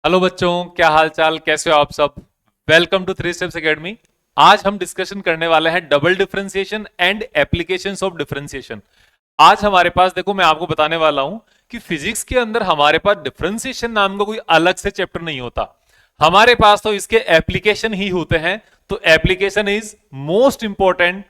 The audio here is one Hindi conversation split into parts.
हेलो बच्चों, क्या हाल चाल, कैसे हो आप सब। Welcome to three steps academy. आज हम डिस्कशन करने वाले हैं double differentiation and applications of differentiation. आज हमारे पास देखो, मैं आपको बताने वाला हूं कि फिजिक्स के अंदर हमारे पास डिफरेंशिएशन नाम का कोई अलग से चैप्टर नहीं होता। हमारे पास तो इसके एप्लीकेशन ही होते हैं। तो application is most important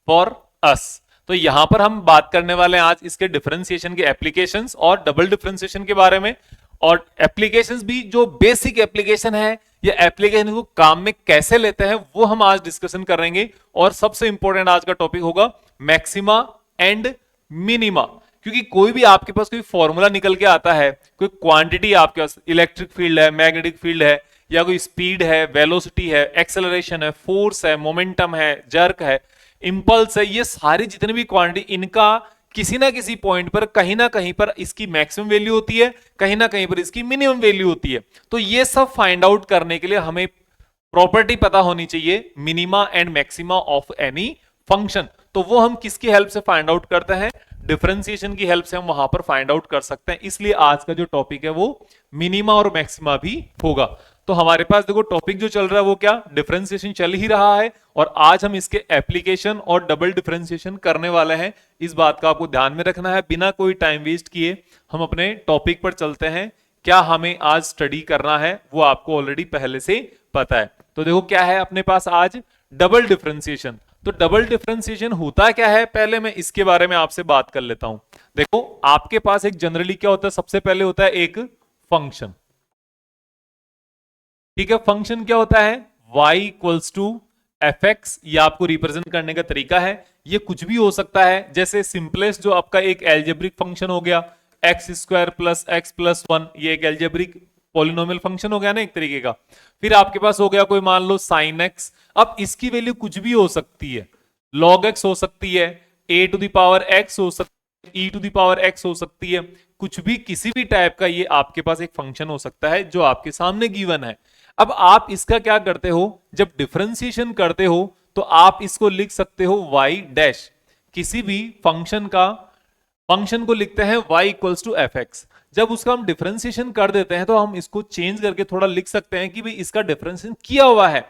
for us. तो यहां पर हम बात करने वाले हैं आज इसके डिफरेंशिएशन के एप्लीकेशंस और डबल डिफरेंशिएशन के बारे में। और एप्लीकेशंस भी, जो बेसिक एप्लीकेशन है या एप्लीकेशन को काम में कैसे लेते हैं, वो हम आज डिस्कशन करेंगे। और सबसे इंपॉर्टेंट आज का टॉपिक होगा मैक्सिमा एंड मिनिमा। क्योंकि कोई भी आपके पास कोई फॉर्मूला निकल के आता है, कोई क्वांटिटी आपके पास, इलेक्ट्रिक फील्ड है, मैग्नेटिक फील्ड है, या कोई स्पीड है, वेलोसिटी है, एक्सेलरेशन है, फोर्स है, मोमेंटम है, जर्क है, इंपल्स है, ये सारी जितने भी क्वांटिटी, इनका किसी ना किसी पॉइंट पर कहीं ना कहीं पर इसकी मैक्सिमम वैल्यू होती है, कहीं ना कहीं पर इसकी मिनिमम वैल्यू होती है। तो ये सब फाइंड आउट करने के लिए हमें प्रॉपर्टी पता होनी चाहिए, minima and maxima of any function. तो वो हम किसकी हेल्प से फाइंड आउट करते हैं? डिफरेंशिएशन की हेल्प से हम वहां पर फाइंड आउट कर सकते हैं। इसलिए आज का जो टॉपिक है वो मिनिमा और मैक्सिमा भी होगा। तो हमारे पास देखो, टॉपिक जो चल रहा है वो क्या, डिफरेंशिएशन चल ही रहा है। और आज हम इसके एप्लीकेशन और डबल डिफरेंशिएशन करने वाले हैं। इस बात का आपको ध्यान में रखना है। बिना कोई टाइम वेस्ट किए हम अपने टॉपिक पर चलते हैं। क्या हमें आज स्टडी करना है वो आपको ऑलरेडी पहले से पता है। तो देखो क्या है अपने पास आज, डबल डिफरेंशिएशन। तो डबल डिफरेंशिएशन होता क्या है, पहले मैं इसके बारे में आपसे बात कर लेता हूं। देखो, आपके पास एक जनरली क्या होता है, सबसे पहले होता है एक फंक्शन। ठीक है, फंक्शन क्या होता है, y equals to f x. ये आपको रिप्रेजेंट करने का तरीका है। ये कुछ भी हो सकता है, जैसे सिंपलेस्ट जो आपका एक एल्जेब्रिक फंक्शन हो गया, x square plus x plus one, ये एक एल्जेब्रिक पॉलिनोमियल फंक्शन हो गया ना एक तरीके का। फिर आपके पास हो गया कोई, मान लो साइन एक्स। अब इसकी वैल्यू कुछ भी हो सकती है, लॉग एक्स हो सकती है, ए टू द पावर एक्स हो सकती है, ई टू द पावर एक्स हो सकती है। कुछ भी, किसी भी टाइप का ये आपके पास एक फंक्शन हो सकता है जो आपके सामने गिवन है। अब आप इसका क्या करते हो, जब डिफरेंशिएशन करते हो तो आप इसको लिख सकते हो y डैश। किसी भी फंक्शन को लिखते हैं y equals to f x. जब उसका हम डिफरेंशिएशन कर देते हैं तो हम इसको चेंज करके थोड़ा लिख सकते हैं कि भाई इसका डिफरेंशिएशन किया हुआ है।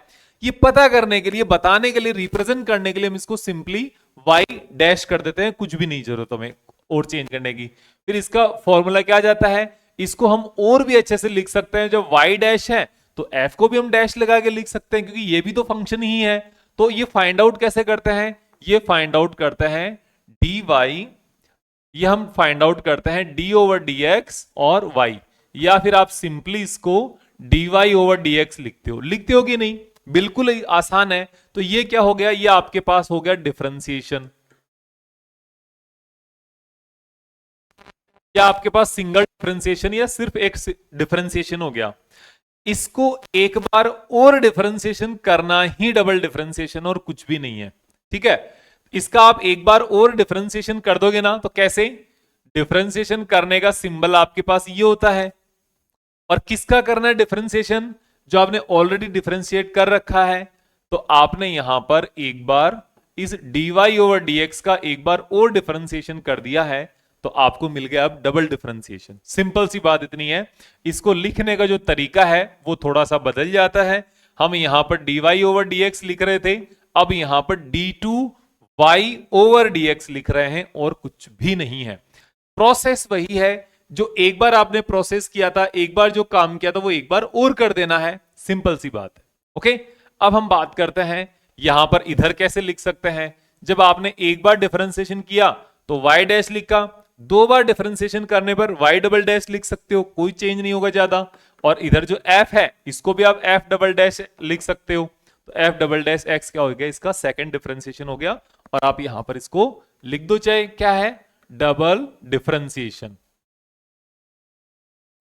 ये पता करने के लिए, बताने के लिए, रिप्रेजेंट करने के लिए हम इसको सिंपली y डैश कर देते हैं। कुछ भी नहीं जरूरत हमें और चेंज करने की। फिर इसका फॉर्मूला क्या आ जाता है, इसको हम और भी अच्छे से लिख सकते हैं। जब y डैश है तो f को भी हम डैश लगा के लिख सकते हैं, क्योंकि ये भी तो फंक्शन ही है। तो ये फाइंड आउट कैसे करते हैं, ये फाइंड आउट करते हैं dy, ये हम फाइंड आउट करते हैं d ओवर dx और y। या फिर आप सिंपली इसको dy ओवर dx लिखते हो कि नहीं, बिल्कुल ही आसान है। तो ये क्या हो गया, ये आपके पास हो गया डिफरेंशिएशन। या आपके पास सिंगल डिफरेंशिएशन या सिर्फ एक डिफरेंशिएशन हो गया। इसको एक बार और डिफरेंशिएशन करना ही डबल डिफरेंशिएशन, और कुछ भी नहीं है। ठीक है, इसका आप एक बार और डिफरेंशिएशन कर दोगे ना, तो कैसे, डिफरेंशिएशन करने का सिंबल आपके पास ये होता है। और किसका करना है डिफरेंशिएशन, जो आपने ऑलरेडी डिफरेंशिएट कर रखा है। तो आपने यहां पर एक बार इस dy ओवर dx का एक बार और डिफरेंशिएशन कर दिया है, तो आपको मिल गया अब डबल डिफरेंशिएशन। सिंपल सी बात इतनी है। इसको लिखने का जो तरीका है वो थोड़ा सा बदल जाता है। हम यहां पर dy ओवर dx लिख रहे थे, अब यहां पर d2y ओवर dx लिख रहे हैं, और कुछ भी नहीं है। प्रोसेस वही है, जो एक बार आपने प्रोसेस किया था, एक बार जो काम किया था वो एक बार और कर देना है। सिंपल सी बात है। ओके, अब हम बात करते हैं यहां पर इधर कैसे लिख सकते हैं। जब आपने एक बार डिफरेंशिएशन किया तो y डैश लिखा, दो बार डिफरेंशिएशन करने पर y डबल डैश लिख सकते हो, कोई चेंज नहीं होगा ज्यादा। और इधर जो f है इसको भी आप f डबल डैश लिख सकते हो। तो f डबल डैश x क्या हो गया, इसका सेकंड डिफरेंशिएशन हो गया। और आप यहां पर इसको लिख दो, चाहे क्या है, डबल डिफरेंशिएशन।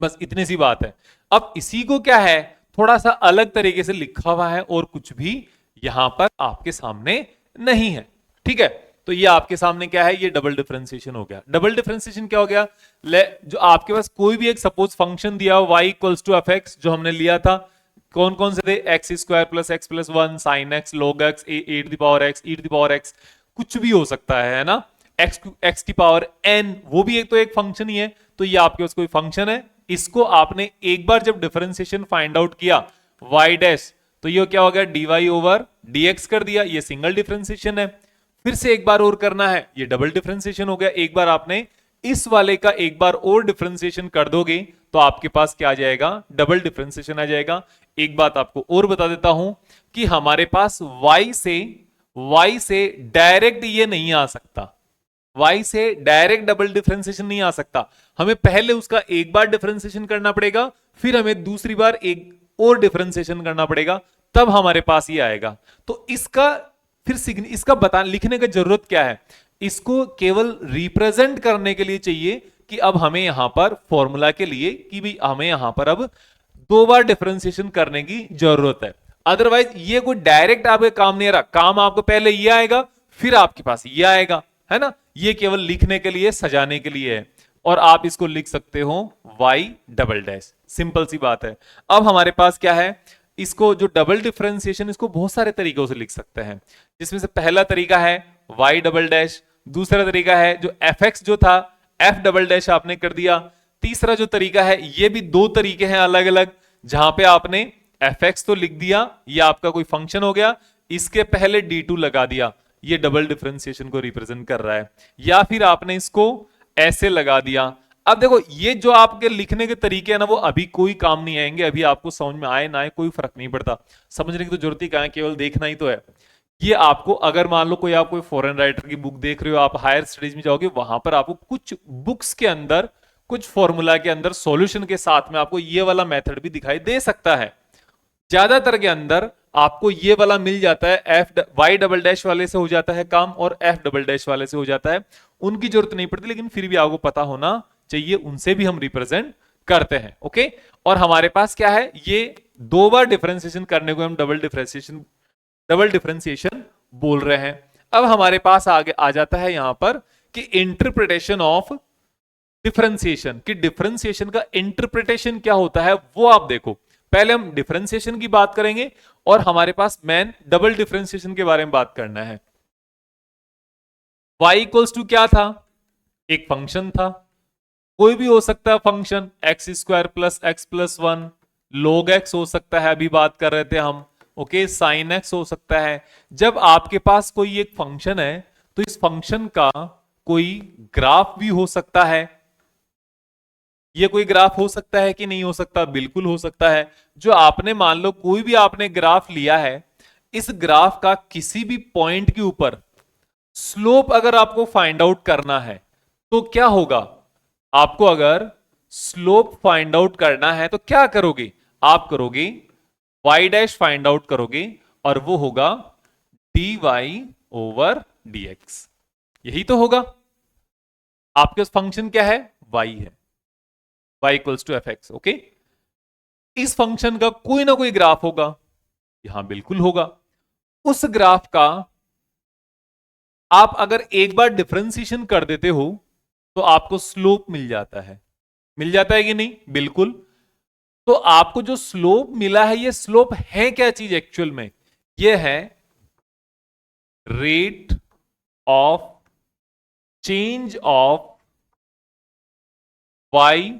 बस इतनी सी बात है। अब इसी को क्या है, थोड़ा सा अलग तरीके से लिखा हुआ है, और कुछ भी यहां पर आपके सामने नहीं है। ठीक है, तो ये आपके सामने क्या है, ये डबल डिफरेंशिएशन हो गया। डबल डिफरेंशिएशन क्या हो गया, जो आपके पास कोई भी एक सपोज फंक्शन दिया हो y equals to f x, जो हमने लिया था, कौन कौन से थे, x square plus x plus one, sine x, log x, a to the power x, e to the power x, कुछ भी हो सकता है ना, एक्स की पावर एन, वो भी एक तो एक फंक्शन ही है। तो ये आपके पास कोई फंक्शन है, इसको आपने एक बार जब डिफरेंशिएशन फाइंड आउट किया y डैश, तो ये क्या हो गया dy ओवर dx कर दिया, ये सिंगल डिफरेंशिएशन है। फिर से एक बार और करना है, ये डबल डिफरेंशिएशन हो गया। एक बार आपने इस वाले का एक बार और डिफरेंशिएशन कर दोगे तो आपके पास क्या आ जाएगा, डबल डिफरेंशिएशन आ जाएगा। एक बात आपको और बता देता हूं कि हमारे पास y से डायरेक्ट ये नहीं आ सकता, y से डायरेक्ट डबल डिफरेंशिएशन नहीं आ सकता। हमें पहले उसका एक बार डिफरेंशिएशन करना पड़ेगा, फिर हमें दूसरी बार एक और डिफरेंशिएशन करना पड़ेगा, तब हमारे पास ये आएगा। तो इसका फिर इसका बता लिखने का जरूरत क्या है, इसको केवल रिप्रेजेंट करने के लिए चाहिए कि अब हमें यहां पर फॉर्मूला के लिए कि भी हमें यहां पर अब दो बार डिफरेंशिएशन करने की जरूरत है। अदरवाइज ये कोई डायरेक्ट आपके काम नहीं आ रहा, काम आपको पहले ये आएगा फिर आपके पास ये आएगा, है ना। ये केवल लिखने के लिए, सजाने के लिए है। और आप इसको लिख सकते हो y डबल डैश, सिंपल सी बात है। अब हमारे पास क्या है, इसको जो डबल डिफरेंशिएशन, इसको बहुत सारे तरीकों से लिख सकते हैं, जिसमें से पहला तरीका है y डबल डैश, दूसरा तरीका है जो fx जो था f डबल डैश आपने कर दिया, तीसरा जो तरीका है, ये भी दो तरीके हैं अलग अलग, जहां पे आपने fx तो लिख दिया, ये आपका कोई फंक्शन हो गया, इसके पहले d2 लगा दिया, ये डबल डिफरेंशिएशन को रिप्रेजेंट कर रहा है, या फिर आपने इसको ऐसे लगा दिया। अब देखो ये जो आपके लिखने के तरीके हैं ना, वो अभी कोई काम नहीं आएंगे, अभी आपको समझ में आए ना आए कोई फर्क नहीं पड़ता, समझने की तो जरूरत ही कहां है, केवल देखना ही तो है। ये आपको अगर मान लो कोई आप कोई फॉरेन राइटर की बुक देख रहे हो, आप हायर स्टडीज में जाओगे, वहां पर आपको कुछ बुक्स के अंदर, कुछ फॉर्मूला के अंदर सॉल्यूशन के साथ में आपको ये वाला मेथड भी दिखाई दे सकता है। ज्यादातर के अंदर आपको ये वाला मिल जाता है, y डबल डैश वाले से हो जाता है काम और f डबल डैश वाले से हो जाता है, उनकी जरूरत नहीं पड़ती, लेकिन फिर भी आपको पता होना चाहिए, उनसे भी हम रिप्रेजेंट करते हैं। ओके, और हमारे पास क्या है, ये दो बार डिफरेंशिएशन करने को हम डबल डिफरेंशिएशन बोल रहे हैं। अब हमारे पास आगे आ जाता है यहां पर कि इंटरप्रिटेशन ऑफ डिफरेंशिएशन, कि डिफरेंशिएशन का इंटरप्रिटेशन क्या होता है वो आप देखो। पहले हम डिफरेंशिएशन की बात करेंगे और हमारे पास मेन डबल डिफरेंशिएशन के बारे में बात करना है। y इक्वल्स टू क्या था, एक फंक्शन था, कोई भी हो सकता है function, x square plus x plus one, log x हो सकता है, अभी बात कर रहे थे हम, ओके, sin x हो सकता है। जब आपके पास कोई एक फंक्शन है तो इस फंक्शन का कोई ग्राफ भी हो सकता है। ये कोई ग्राफ हो सकता है कि नहीं हो सकता, बिल्कुल हो सकता है। जो आपने मान लो कोई भी आपने ग्राफ लिया है, इस ग्राफ का किसी भी पॉइंट के ऊपर स्लोप अगर आपको फाइंड आउट करना है तो क्या होगा, आपको अगर स्लोप फाइंड आउट करना है तो क्या करोगे, आप करोगे y डैश फाइंड आउट करोगे और वो होगा dy ओवर dx, यही तो होगा। आपके फंक्शन क्या है, y है, y equals to fx। Okay, इस फंक्शन का कोई ना कोई ग्राफ होगा, यहां बिल्कुल होगा। उस ग्राफ का आप अगर एक बार डिफरेंशिएशन कर देते हो तो आपको स्लोप मिल जाता है, मिल जाता है कि नहीं, बिल्कुल। तो आपको जो स्लोप मिला है, ये स्लोप है क्या चीज एक्चुअल में, ये है rate of change of y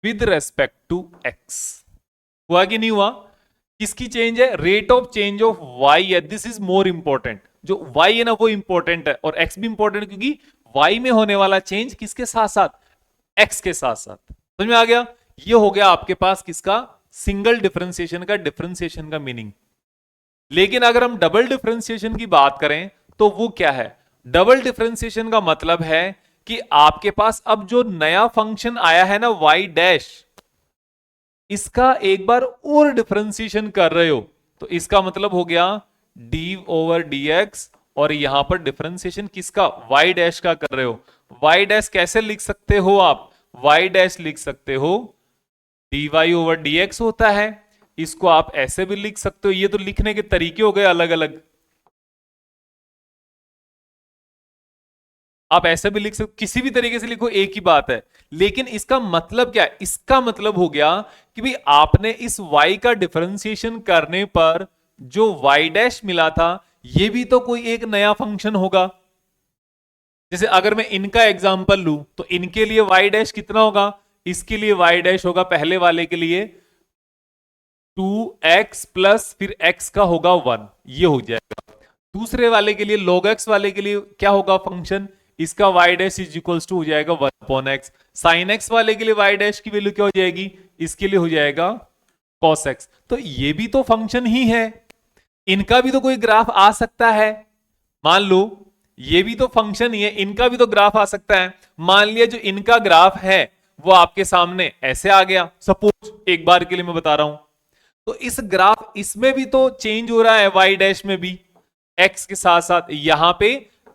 with respect to x। हुआ कि नहीं हुआ, किसकी चेंज है, rate of change of y है, दिस इज मोर इंपॉर्टेंट। जो y है ना वो इंपॉर्टेंट है और x भी इंपॉर्टेंट, क्योंकि y में होने वाला चेंज किसके साथ साथ, x के साथ साथ। समझ में आ गया, ये हो गया आपके पास किसका, सिंगल डिफरेंशिएशन का मीनिंग। लेकिन अगर हम डबल डिफरेंशिएशन की बात करें तो वो क्या है, डबल डिफरेंशिएशन का मतलब है कि आपके पास अब जो नया फंक्शन आया है ना y डैश, इसका एक बार और डिफरेंशिएशन कर रहे हो, तो इसका मतलब हो गया d ओवर dx, और यहां पर डिफरेंशिएशन किसका, y डैश का कर रहे हो। y डैश कैसे लिख सकते हो आप, y डैश लिख सकते हो dy ओवर dx होता है, इसको आप ऐसे भी लिख सकते हो। ये तो लिखने के तरीके हो गए अलग अलग, आप ऐसे भी लिख सकते, किसी भी तरीके से लिखो एक ही बात है। लेकिन इसका मतलब क्या है, इसका मतलब हो गया कि भाई आपने इस y का डिफरेंशिएशन करने पर जो y डैश मिला था, ये भी तो कोई एक नया फंक्शन होगा। जैसे अगर मैं इनका एग्जांपल लूं तो इनके लिए y डैश कितना होगा, इसके लिए y डैश होगा पहले वाले के लिए 2x प्लस फिर x का होगा 1, ये हो जाएगा। दूसरे वाले के लिए log x वाले के लिए क्या होगा फंक्शन, इसका y dash is equals to हो जाएगा 1 अपॉन x। sin x वाले के लिए y डैश की वैल्यू क्या हो जाएगी, इसके लिए हो जाएगा cos x। तो ये भी तो फंक्शन ही है, इनका भी तो कोई ग्राफ आ सकता है। मान लो ये भी तो फंक्शन ही है, इनका भी तो ग्राफ आ सकता है। मान लिया जो इनका ग्राफ है वो आपके सामने ऐसे आ गया, सपोज एक बार के लिए मैं बता रहा हूं, तो इस ग्राफ इसमें भी तो चेंज हो रहा है y डैश में भी, x के साथ साथ यहां पे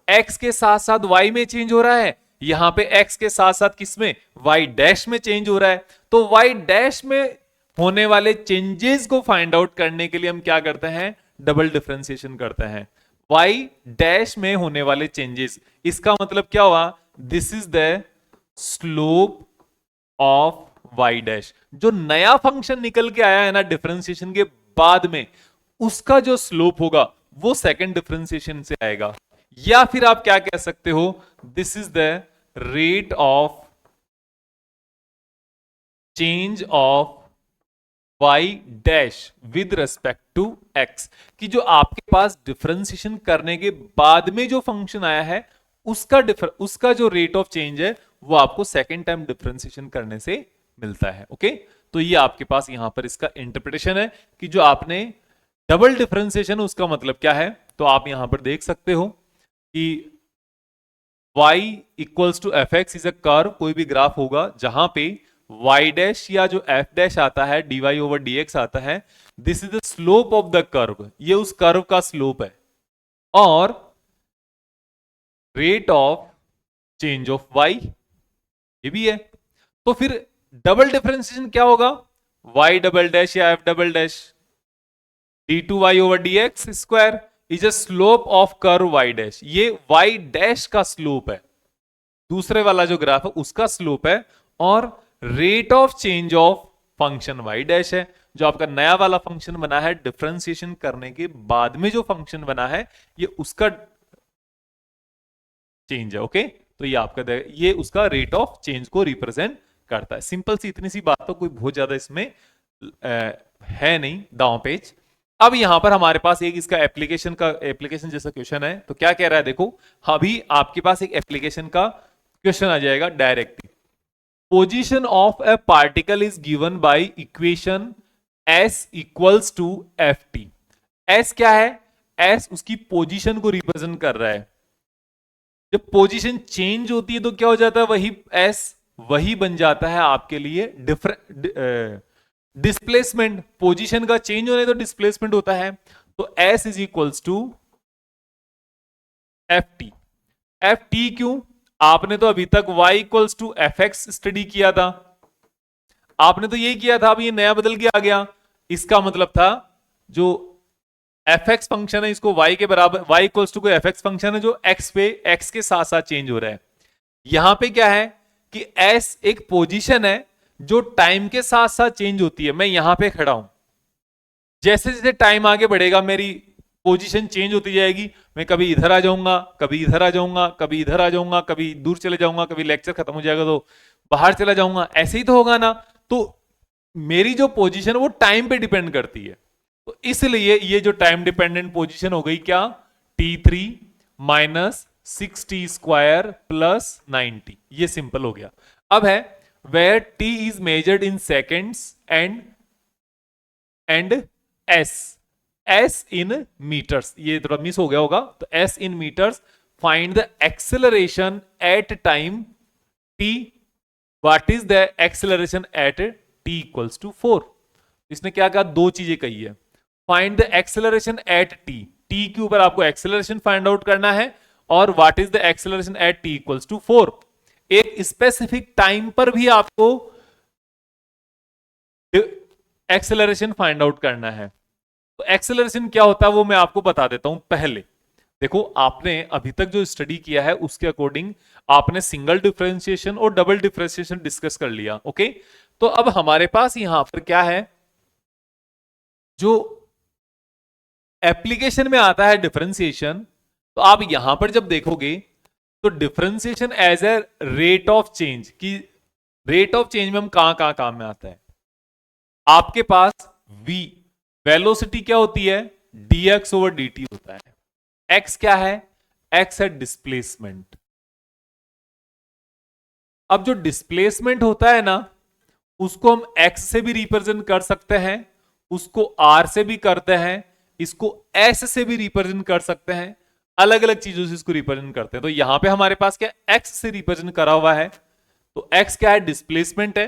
x के साथ साथ y में चेंज हो रहा है, यहां पे x के साथ साथ किसमें y डैश में चेंज हो रहा है। तो y डैश में होने वाले चेंजेस को फाइंड आउट करने के लिए हम क्या करते हैं, डबल डिफरेंशिएशन करते हैं। y डैश में होने वाले चेंजेस, इसका मतलब क्या हुआ, this is the slope of y dash. जो नया फंक्शन निकल के आया है ना डिफरेंशिएशन के बाद में, उसका जो स्लोप होगा वो सेकंड डिफरेंशिएशन से आएगा। या फिर आप क्या कह सकते हो, this is the rate of change of y dash with respect to x, कि जो आपके पास डिफरेंशिएशन करने के बाद में जो फंक्शन आया है उसका जो रेट ऑफ चेंज है वो आपको सेकेंड टाइम डिफरेंशिएशन करने से मिलता है। ओके, तो ये आपके पास यहां पर इसका इंटरप्रिटेशन है कि जो आपने डबल डिफरेंशिएशन उसका मतलब क्या है। तो आप यहां पर देख सकते हो कि y equals to f x is a curve, कोई भी ग्राफ होगा जहां पे y डैश या जो f डैश आता है dy ओवर dx आता है, this is the slope of the curve, ये उस कर्व का स्लोप है, और rate of change of y ये भी है। तो फिर डबल डिफरेंशिएशन क्या होगा, y डबल डैश या f double dash d2y over dx square is a slope of curve y dash, ये y डैश का स्लोप है, दूसरे वाला जो ग्राफ है उसका स्लोप है, और rate of change of function y dash है, जो आपका नया वाला फंक्शन बना है डिफरेंशिएशन करने के बाद में जो फंक्शन बना है ये उसका चेंज है। ओके, तो ये आपका ये उसका रेट ऑफ चेंज को रिप्रेजेंट करता है। सिंपल सी इतनी सी बात, तो कोई बहुत ज्यादा इसमें है नहीं दांव पेच। अब यहां पर हमारे पास एक इसका एप्लीकेशन जैसा क्वेश्चन है, तो क्या कह रहा है देखो, अभी आपके पास एक एप्लीकेशन का क्वेश्चन आ जाएगा directly. Position of a particle is given by equation s equals to f t. s क्या है, s उसकी पोजीशन को रिप्रेजेंट कर रहा है। जब पोजीशन चेंज होती है तो क्या हो जाता है, वही s वही बन जाता है आपके लिए डिस्प्लेसमेंट। पोजीशन का चेंज होने तो डिस्प्लेसमेंट होता है, तो s is equals to f t. F t क्यों, आपने तो अभी तक y equals to f x study किया था, आपने तो यही किया था, अब ये नया बदल के आ गया। इसका मतलब था जो एफ एक्स फंक्शन है इसको y के बराबर, y इक्वल्स टू कोई एफ एक्स फंक्शन है जो x के साथ साथ चेंज हो रहा है। यहां पे क्या है कि s एक पोजीशन है जो टाइम के साथ साथ चेंज होती है। मैं यहां पे खड़ा हूं, जैसे जैसे टाइम आगे बढ़ेगा मेरी पोजीशन चेंज होती जाएगी, मैं कभी इधर आ जाऊंगा, कभी इधर आ जाऊंगा, कभी इधर आ जाऊंगा, कभी दूर चले जाऊंगा, कभी लेक्चर खत्म हो जाएगा तो बाहर चला जाऊंगा, ऐसे ही तो होगा ना। तो मेरी जो पोजीशन वो टाइम पे डिपेंड करती है, तो इसलिए ये जो टाइम डिपेंडेंट पोजीशन हो गई क्या, t3 minus 6t square plus 9t, ये सिंपल हो गया। अब है where t is measured in seconds and s in metres, ये थोड़ा मिस हो गया होगा, तो s in metres, find the acceleration at time t, what is the acceleration at t equals to 4। इसने क्या कहा, दो चीजें कही है, find the acceleration at t, t के ऊपर आपको एक्सेलरेशन फाइंड आउट करना है, और what is the acceleration at t equals to 4। एक स्पेसिफिक टाइम पर भी आपको एक्सेलरेशन फाइंड आउट करना है। तो एक्सेलरेशन क्या होता है वो मैं आपको बता देता हूं। पहले देखो, आपने अभी तक जो स्टडी किया है उसके अकॉर्डिंग आपने सिंगल डिफरेंशिएशन और डबल डिफरेंशिएशन डिस्कस कर लिया। ओके, तो अब हमारे पास यहां पर क्या है, जो एप्लीकेशन में आता है डिफरेंशिएशन, तो आप यहां पर जब देखोगे तो differentiation as a rate of change, की रेट ऑफ चेंज में हम कहां काम में आता है? आपके पास v वेलोसिटी क्या होती है? dx ओवर dt होता है। x क्या है? x है डिस्प्लेसमेंट। अब जो डिस्प्लेसमेंट होता है ना, उसको हम x से भी रिप्रेजेंट कर सकते हैं, उसको r से भी करते हैं, इसको s से भी रिप्रेजेंट कर सकते हैं, अलग अलग चीजों से इसको रिप्रेजेंट करते हैं। तो यहां पे हमारे पास क्या x से रिप्रेजेंट करा हुआ है, तो x क्या है? डिस्प्लेसमेंट है।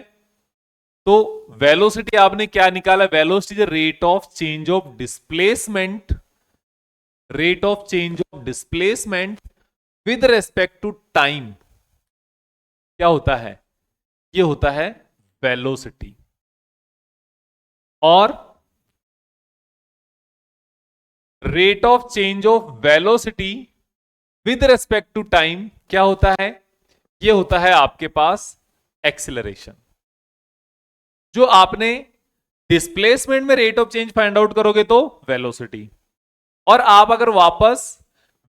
तो वेलोसिटी आपने क्या निकाला? Velocity rate of change of displacement, rate of change of displacement with respect to time. क्या होता है? ये होता है वेलोसिटी। और rate of change of velocity with respect to time क्या होता है? ये होता है आपके पास एक्सीलरेशन। जो आपने डिस्प्लेसमेंट में rate of change find out करोगे तो वेलोसिटी, और आप अगर वापस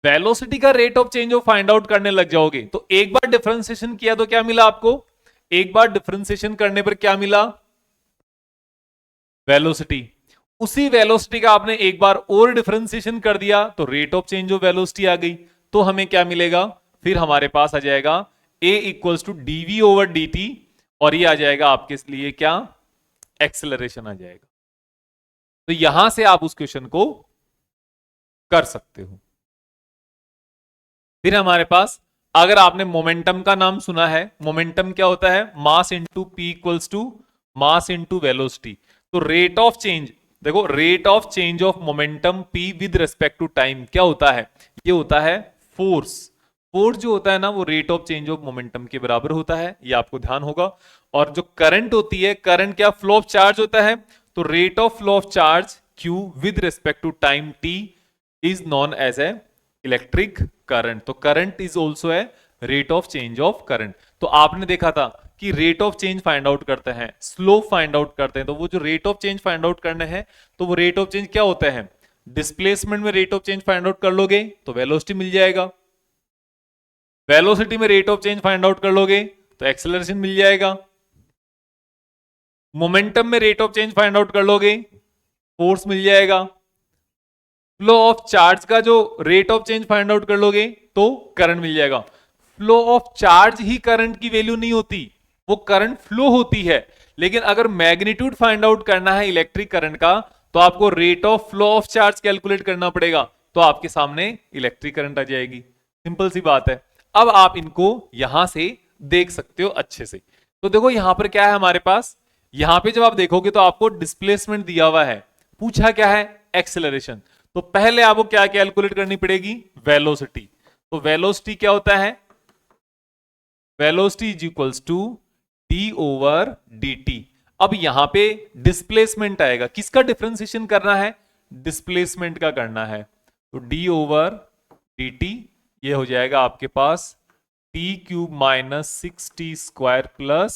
वेलोसिटी का rate of change find out करने लग जाओगे तो एक बार डिफरेंशिएशन किया तो क्या मिला आपको? एक बार डिफरेंशिएशन करने पर क्या मिला? वेलोसिटी। उसी वेलोसिटी का आपने एक बार और डिफरेंशिएशन कर दिया तो rate of change of velocity आ गई। तो हमें क्या मिलेगा? फिर हमारे पास आ जाएगा a equals to dv over dt, और ये आ जाएगा आपके लिए क्या? एक्सेलरेशन आ जाएगा। तो यहां से आप उस क्वेश्चन को कर सकते हो। फिर हमारे पास, अगर आपने मोमेंटम का नाम सुना है, मोमेंटम क्या होता है? Mass into p equals to mass into velocity. तो रेट ऑफ चेंज, देखो rate of change of momentum p with respect to time क्या होता है? ये होता है फोर्स। फोर्स जो होता है ना, वो rate of change of momentum के बराबर होता है, ये आपको ध्यान होगा। और जो करंट होती है, करंट क्या? फ्लो ऑफ चार्ज होता है। तो rate of flow of charge Q with respect to time T is known as a electric current. तो current is also a rate of change of current. तो आपने देखा था कि rate of change find out करते हैं, स्लो फाइंड आउट करते हैं, तो वो जो rate of change find out करने हैं, तो वो रेट ऑफ चेंज क्या होते हैं? डिस्प्लेसमेंट में rate of change find out कर लोगे तो वेलोसिटी मिल जाएगा, वेलोसिटी में rate of change find out कर लोगे तो एक्सेलरेशन मिल जाएगा, मोमेंटम में rate of change find out कर लोगे फोर्स मिल जाएगा, फ्लो ऑफ चार्ज का जो rate of change find out कर लोगे तो करंट मिल जाएगा। Flow of charge he current की वैल्यू नहीं होती, वो करंट फ्लो होती है। लेकिन अगर मैग्नीट्यूड फाइंड आउट करना है इलेक्ट्रिक करंट का, तो आपको rate of flow of charge calculate करना पड़ेगा, तो आपके सामने इलेक्ट्रिक करंट आ जाएगी। सिंपल सी बात है। अब आप इनको यहां से देख सकते हो अच्छे से। तो देखो यहां पर क्या है हमारे पास, यहां पे जब आप देखोगे तो आपको डिस्प्लेसमेंट दिया हुआ है, पूछा क्या है? एक्सेलरेशन। तो पहले आपको क्या कैलकुलेट करनी पड़ेगी? वेलोसिटी। तो वेलोसिटी क्या होता है? Velocity is equals to d over d t. अब यहां पे डिस्प्लेसमेंट आएगा, किसका डिफरेंशिएशन करना है? डिस्प्लेसमेंट का करना है। तो डी ओवर डी टी ये हो जाएगा आपके पास T cube minus 6t square plus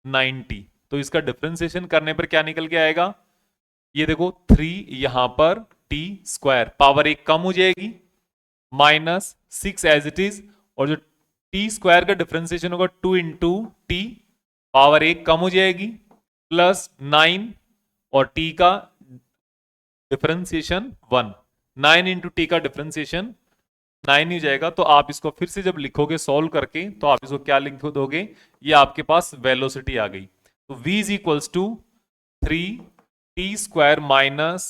9t। तो इसका डिफरेंशिएशन करने पर क्या निकल के आएगा? ये देखो 3 यहां पर टी स्क्वायर, पावर 1 कम हो जाएगी, माइनस 6 एज इट इज, और जो टी स्क्वायर का डिफरेंशिएशन होगा 2 इंटू टी, पावर 1 कम हो जाएगी, प्लस 9 और टी का डिफरेंशिएशन 1, 9 इंटू टी का डिफरेंशिएशन 9 ही जाएगा। तो आप इसको फिर से जब लिखोगे सॉल्व करके, तो आप इसको क्या लिख दोगे? ये आपके पास वेलोसिटी आ गई। तो v is equals to 3t square minus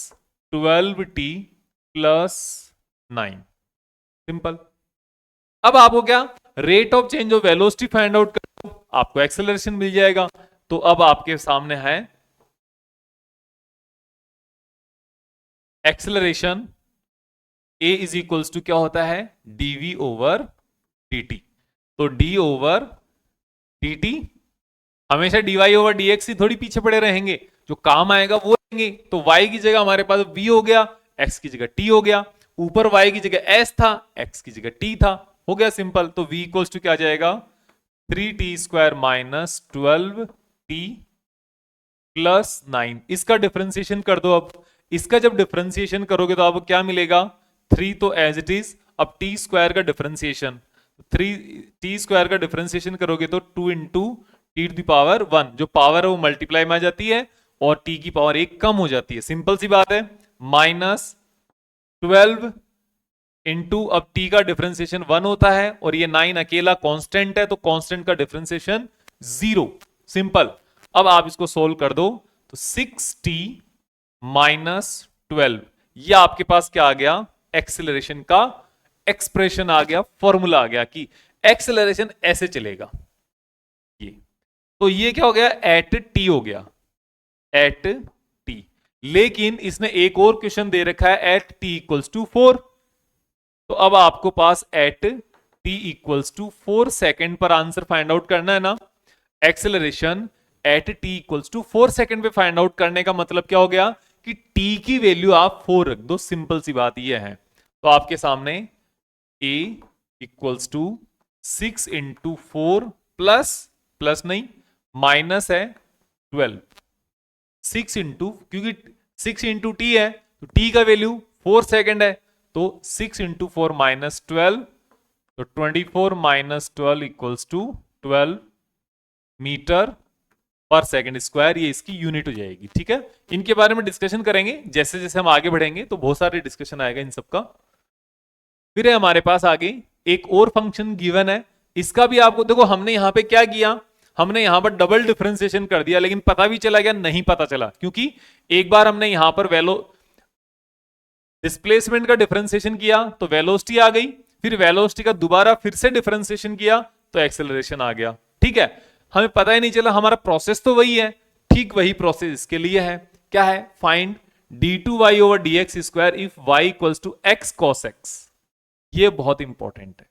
12t plus 9। Simple. अब आपको क्या? Rate of change of velocity find out कर दो, आपको एक्सेलरेशन मिल जाएगा। तो अब आपके सामने है acceleration a is equals to क्या होता है? dv over dt। तो d ओवर dt, हमेशा dy ओवर dx ही थोड़ी पीछे पड़े रहेंगे, जो काम आएगा वो लेंगे। तो y की जगह हमारे पास v हो गया, x की जगह t हो गया, ऊपर y की जगह s था, x की जगह t था, हो गया सिंपल। तो v इक्वल्स टू क्या आ जाएगा? 3t square minus 12t plus 9। इसका डिफरेंशिएशन कर दो। अब इसका जब डिफरेंशिएशन करोगे तो आपको क्या मिलेगा? 3 तो एज इट इज, अब टी स्क्वायर का डिफरेंशिएशन, 3t स्क्वायर का डिफरेंशिएशन करोगे तो 2 into t to the power 1, जो पावर है वो मल्टीप्लाई में आ जाती है और टी की पावर 1 कम हो जाती है, सिंपल सी बात है। -12 इंटू, अब टी का डिफरेंशिएशन 1 होता है और ये 9 अकेला कांस्टेंट है, तो कांस्टेंट का डिफरेंशिएशन 0, सिंपल। अब आप इसको सोल्व कर दो तो 6t -12, ये आपके पास क्या आ गया, एक्सेलरेशन का एक्सप्रेशन आ गया, फॉर्मूला आ गया कि एक्सेलरेशन ऐसे चलेगा ये। तो ये क्या हो गया, एट टी हो गया, एट टी। लेकिन इसने एक और क्वेश्चन दे रखा है एट टी इक्वल्स टू 4, तो अब आपको पास at T equals to 4 second पर आंसर फाइंड आउट करना है ना। Acceleration at T equals to 4 second पे फाइंड आउट करने का मतलब क्या हो गया कि टी की वैल्यू आप 4 रख दो, सिंपल सी बात यह है। तो आपके सामने a equals to 6 into 4 plus, plus नहीं माइनस है 12, 6 इंटू, क्योंकि 6 इंटू टी है तो टी का वैल्यू 4 सेकेंड है, तो 6 इंटू 4 -12, तो 24 -12 इक्वल्स टू 12 मीटर पर सेकेंड स्क्वायर, ये इसकी यूनिट हो जाएगी। ठीक है, इनके बारे में डिस्कशन करेंगे जैसे जैसे हम आगे बढ़ेंगे, तो बहुत सारे डिस्कशन आएगा इन सबका। फिर है हमारे पास आगे एक और फंक्शन गिवन है, इसका भी आपको देखो, हमने यहां पे क्या किया, हमने यहां पर डबल डिफरेंशिएशन कर दिया, लेकिन पता भी चला गया, नहीं पता चला, क्योंकि एक बार हमने यहां पर डिस्प्लेसमेंट का डिफरेंशिएशन किया तो वेलोसिटी आ गई, फिर वेलोसिटी का दोबारा फिर से डिफरेंशिएशन किया तो एक्सेलरेशन आ गया। ठीक है, हमें पता ही नहीं चला, हमारा प्रोसेस तो वही है, ठीक वही प्रोसेस इसके लिए है, क्या है, find d2y over dx square if y equals to x cos x। ये बहुत इंपॉर्टेंट है।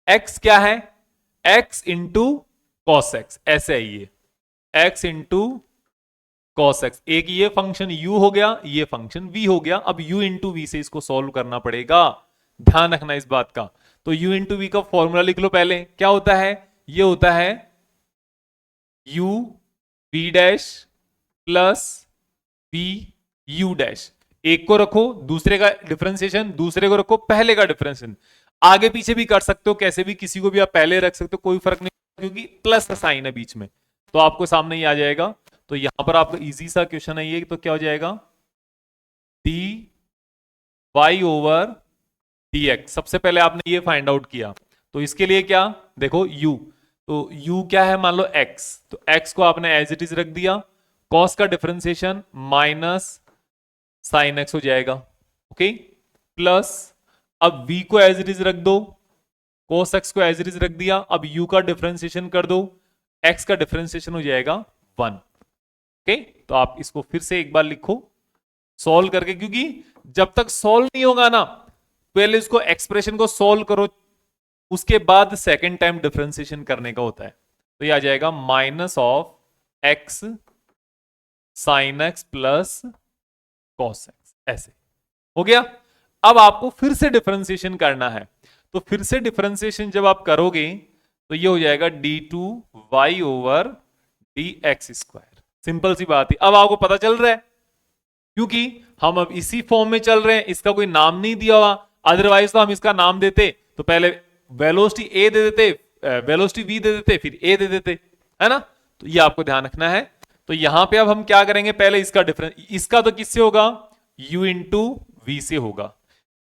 x क्या है, x इंटू कॉस एक्स, ऐसे है ये, x इंटू कॉस एक्स, एक ये फंक्शन u हो गया, ये फंक्शन v हो गया। अब u इंटू वी से इसको सॉल्व करना पड़ेगा, ध्यान रखना इस बात का। तो u इंटू वी का फॉर्मूला लिख लो पहले, क्या होता है, ये होता है u v dash plus v u dash, एक को रखो दूसरे का डिफरेंशिएशन, दूसरे को रखो पहले का डिफरेंशिएशन, आगे पीछे भी कर सकते हो, कैसे भी, किसी को भी आप पहले रख सकते हो, कोई फर्क नहीं, क्योंकि प्लस का साइन है बीच में, तो आपको सामने ही आ जाएगा। तो यहां पर आपका इजी सा क्वेश्चन है ये, तो क्या हो जाएगा, d y over d x, सबसे पहले आपने ये फाइंड आउट किया, तो इसके लिए क्या, देखो u, तो u क्या है, मान लो x, तो x को आपने एज इट इज रख दिया, cos का डिफरेंशिएशन माइनस साइन x हो जाएगा, ओके, प्लस अब v को एज इट इज रख दो, cos x को एज इट इज रख दिया, अब u का डिफरेंशिएशन कर दो, x का डिफरेंशिएशन हो जाएगा 1। ओके, तो आप इसको फिर से एक बार लिखो सॉल्व करके, क्योंकि जब तक सॉल्व नहीं होगा ना, पहले इसको एक्सप्रेशन को सॉल्व करो, उसके बाद सेकेंड टाइम डिफरेंशिएशन करने का होता है। तो ये आ जाएगा minus of x sine x plus cos x, ऐसे हो गया। अब आपको फिर से डिफरेंशिएशन करना है, तो फिर से डिफरेंशिएशन जब आप करोगे तो ये हो जाएगा d2y over dx square, simple सी बात है। अब आपको पता चल रहा है, क्योंकि हम अब इसी फॉर्म में चल रहे हैं, इसका कोई नाम नहीं दिया हुआ, अदरवाइज तो हम इसका नाम देते, तो पहले वेलोसिटी ए दे देते, वेलोसिटी वी दे देते, फिर ए दे देते, है ना। तो ये आपको ध्यान रखना है। तो यहां पे अब हम क्या करेंगे, पहले इसका डिफरेंस, इसका तो किससे होगा, u इंटू वी से होगा,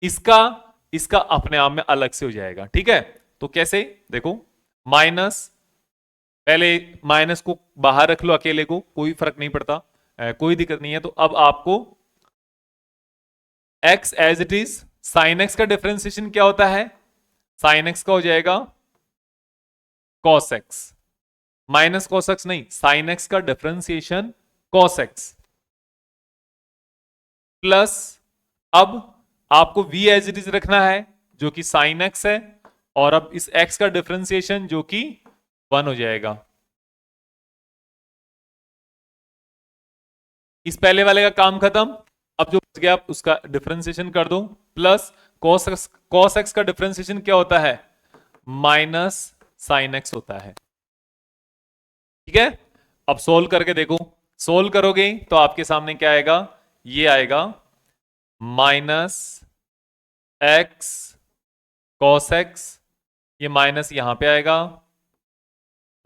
इसका इसका अपने आप में अलग से हो जाएगा। ठीक है, तो कैसे, देखो माइनस, पहले माइनस को बाहर रख लो अकेले को, कोई फर्क नहीं पड़ता, कोई दिक्कत नहीं है। तो अब आपको x as it is, sine x का डिफरेंशिएशन क्या होता है, साइन x का हो जाएगा cos x, minus cos x नहीं, साइन x का डिफरेंशिएशन cos x, प्लस अब आपको v एज इट इज रखना है जो कि साइन x है, और अब इस x का डिफरेंशिएशन जो कि 1 हो जाएगा, इस पहले वाले का काम खत्म। अब जो बच गया आप उसका डिफरेंशिएशन कर दो, प्लस cos x का डिफरेंशिएशन क्या होता है, माइनस साइन x होता है। ठीक है, अब सोल्व करके देखो, सोल्व करोगे तो आपके सामने क्या आएगा, ये आएगा माइनस एक्स कॉस एक्स, ये माइनस यहां पे आएगा,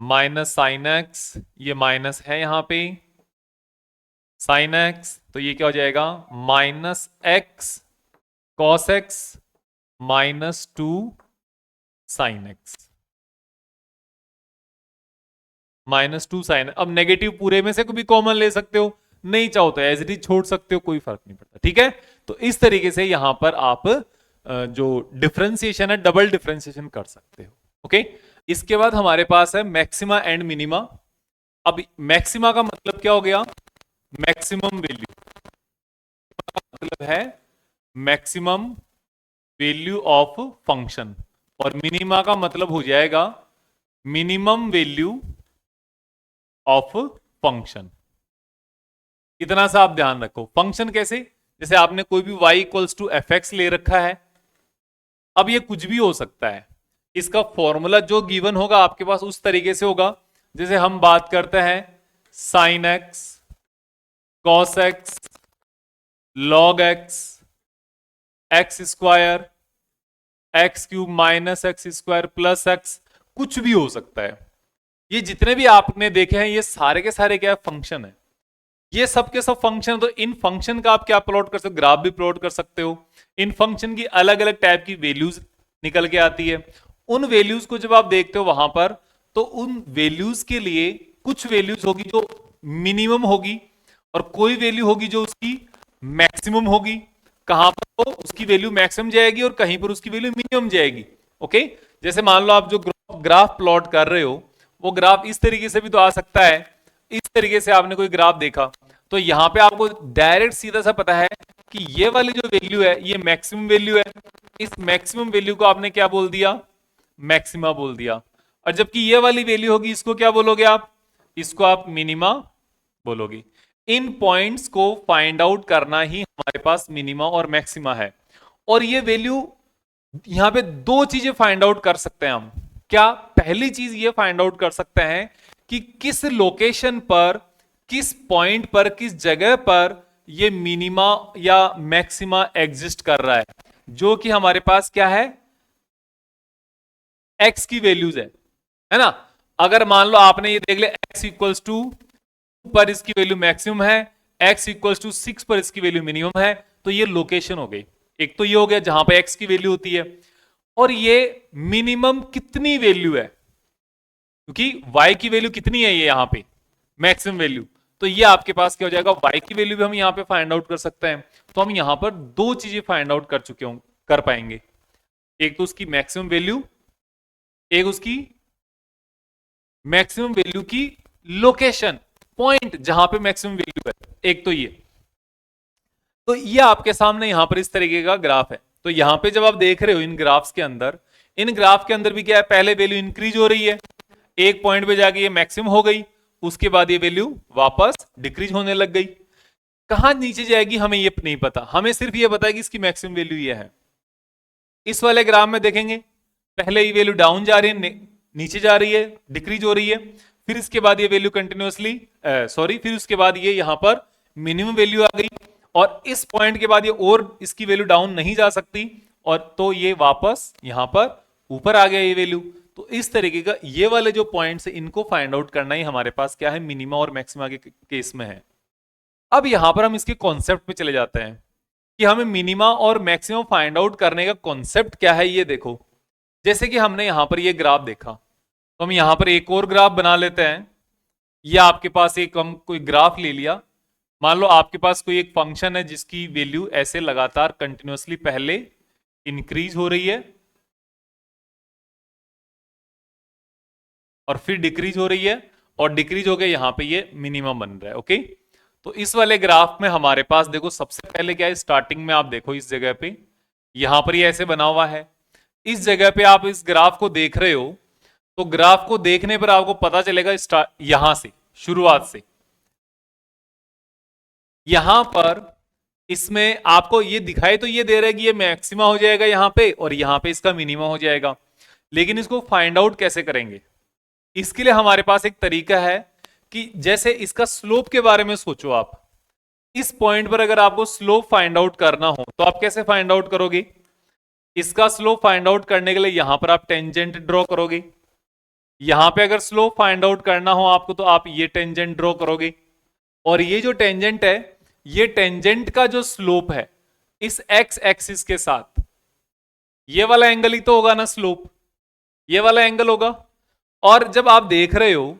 माइनस साइन एक्स, ये माइनस है यहां पे साइन एक्स, तो ये क्या हो जाएगा minus x cos x minus 2 sine x, -2 sine. अब नेगेटिव पूरे में से भी कॉमन ले सकते हो, नहीं चाहो तो एज इट इज छोड़ सकते हो, कोई फर्क नहीं पड़ता। ठीक है, तो इस तरीके से यहां पर आप जो डिफरेंशिएशन है डबल डिफरेंशिएशन कर सकते हो। ओके, इसके बाद हमारे पास है मैक्सिमा एंड मिनिमा। अब मैक्सिमा का मतलब क्या हो गया, मैक्सिमम वैल्यू, मतलब है मैक्सिमम वैल्यू ऑफ फंक्शन, और मिनिमा का मतलब हो जाएगा मिनिमम वैल्यू ऑफ फंक्शन। इतना सा आप ध्यान रखो। फंक्शन कैसे, जैसे आपने कोई भी y equals to f x ले रखा है, अब ये कुछ भी हो सकता है, इसका फॉर्मूला जो गिवन होगा आपके पास उस तरीके से होगा। जैसे हम बात करते हैं sine x cos x log x x square x cube minus x square plus x, कुछ भी हो सकता है। ये जितने भी आपने देखे हैं ये सारे के सारे क्या है, फंक्शन है। ये सब के सब फंक्शन, तो इन फंक्शन का आप क्या प्लॉट कर सकते हो, ग्राफ भी प्लॉट कर सकते हो। इन फंक्शन की अलग अलग टाइप की वैल्यूज निकल के आती है। उन वैल्यूज को जब आप देखते हो वहां पर, तो उन वैल्यूज के लिए कुछ वैल्यूज होगी जो मिनिमम होगी, और कोई वैल्यू होगी जो उसकी मैक्सिमम होगी। कहां पर तो उसकी वैल्यू मैक्सिमम जाएगी और कहीं पर उसकी वैल्यू मिनिमम जाएगी। ओके, जैसे मान लो आप जो ग्राफ प्लॉट कर रहे हो, वो ग्राफ इस तरीके से भी तो आ सकता है। इस तरीके से आपने कोई ग्राफ देखा, तो यहां पे आपको डायरेक्ट सीधा सा पता है कि ये वाली जो वैल्यू है ये मैक्सिमम वैल्यू है। इस मैक्सिमम वैल्यू को आपने क्या बोल दिया, मैक्सिमा बोल दिया। और जबकि ये वाली वैल्यू होगी इसको क्या बोलोगे आप, इसको आप मिनिमा बोलोगे। इन पॉइंट्स को फाइंड आउट करना ही हमारे पास मिनिमा और मैक्सिमा है। और ये वैल्यू यहां पे दो चीजें फाइंड आउट कर सकते हैं हम। क्या, पहली चीज ये फाइंड आउट कर सकते हैं कि किस लोकेशन पर, किस पॉइंट पर, किस जगह पर ये मिनिमा या मैक्सिमा एग्जिस्ट कर रहा है, जो कि हमारे पास क्या है, एक्स की वैल्यूज है ना। अगर मान लो आपने ये देख लिया एक्स इक्वल्स टू पर इसकी वैल्यू मैक्सिमम है, एक्स इक्वल्स टू 6 पर इसकी वैल्यू मिनिमम है, तो ये लोकेशन हो गई। एक तो ये हो गया जहां पर एक्स की वैल्यू होती है, और ये मिनिमम कितनी वैल्यू है, क्योंकि y की वैल्यू कितनी है ये यहां पे मैक्सिमम वैल्यू, तो ये आपके पास क्या हो जाएगा, y की वैल्यू भी हम यहां पे फाइंड आउट कर सकते हैं। तो हम यहां पर दो चीजें फाइंड आउट कर चुके हों, कर पाएंगे। एक तो उसकी मैक्सिमम वैल्यू, एक उसकी मैक्सिमम वैल्यू की लोकेशन, पॉइंट जहां पे मैक्सिमम वैल्यू है, एक तो ये। तो ये आपके सामने यहां पर इस तरीके का ग्राफ है। तो यहां पे जब आप देख रहे हो इन ग्राफ्स के अंदर, इन ग्राफ के अंदर भी क्या है, पहले वैल्यू इंक्रीज हो रही है, एक पॉइंट पे जाके ये मैक्सिमम हो गई, उसके बाद ये वैल्यू वापस डिक्रीज होने लग गई। कहां नीचे जाएगी हमें ये नहीं पता, हमें सिर्फ ये पता है कि इसकी मैक्सिमम वैल्यू ये है। इस वाले ग्राफ में देखेंगे पहले ये वैल्यू डाउन जा रही है, नीचे जा रही है, डिक्रीज हो रही है, फिर इसके बाद ये वैल्यू कंटिन्यूअसली फिर उसके बाद ये यहां पर मिनिमम वैल्यू आ गई, और इस पॉइंट के बाद ये और इसकी वैल्यू डाउन नहीं जा सकती, और तो ये वापस यहां पर ऊपर आ गया ये वैल्यू। तो इस तरीके का ये वाले जो पॉइंट्स है इनको फाइंड आउट करना ही हमारे पास क्या है, मिनिमा और मैक्सिमा के केस में है। अब यहां पर हम इसके कॉन्सेप्ट पे चले जाते हैं कि हमें मिनिमा और मैक्सिमम फाइंड आउट करने का कॉन्सेप्ट क्या है। ये देखो, जैसे कि हमने यहां पर ये ग्राफ देखा, तो हम यहां पर एक और ग्राफ बना लेते हैं। ये आपके पास एक हम कोई ग्राफ ले लिया, मान लो आपके पास कोई एक फंक्शन है जिसकी वैल्यू ऐसे लगातार कंटिन्यूअसली पहले इंक्रीज हो रही है और फिर डिक्रीज हो रही है, और डिक्रीज हो गया यहां पे ये मिनिमम बन रहा है। ओके, तो इस वाले ग्राफ में हमारे पास देखो सबसे पहले क्या है, स्टार्टिंग में आप देखो इस जगह पे, यहां पर ये ऐसे बना हुआ है। इस जगह पे आप इस ग्राफ को देख रहे हो, तो ग्राफ को देखने पर आपको पता चलेगा यहां से, शुरुआत से यहां पर इसमें आपको ये दिखाई तो ये दे रहा है कि ये मैक्सिमा हो जाएगा यहां पे, और यहां पे इसका मिनिमा हो जाएगा। लेकिन इसको फाइंड आउट कैसे करेंगे, इसके लिए हमारे पास एक तरीका है कि जैसे इसका स्लोप के बारे में सोचो आप, इस पॉइंट पर अगर आपको स्लोप फाइंड आउट करना हो तो आप कैसे फाइंड आउट करोगे। इसका स्लोप फाइंड आउट करने के लिए यहां पर आप टेंजेंट ड्रॉ करोगे, यहां पे अगर स्लोप फाइंड आउट करना हो आपको तो आप ये टेंजेंट ड्रॉ करोगे, और ये जो टेंजेंट है, ये टेंजेंट का जो स्लोप है इस एक्स एक्सिस के साथ, ये वाला एंगल ही तो होगा ना स्लोप, ये वाला एंगल होगा। और जब आप देख रहे हो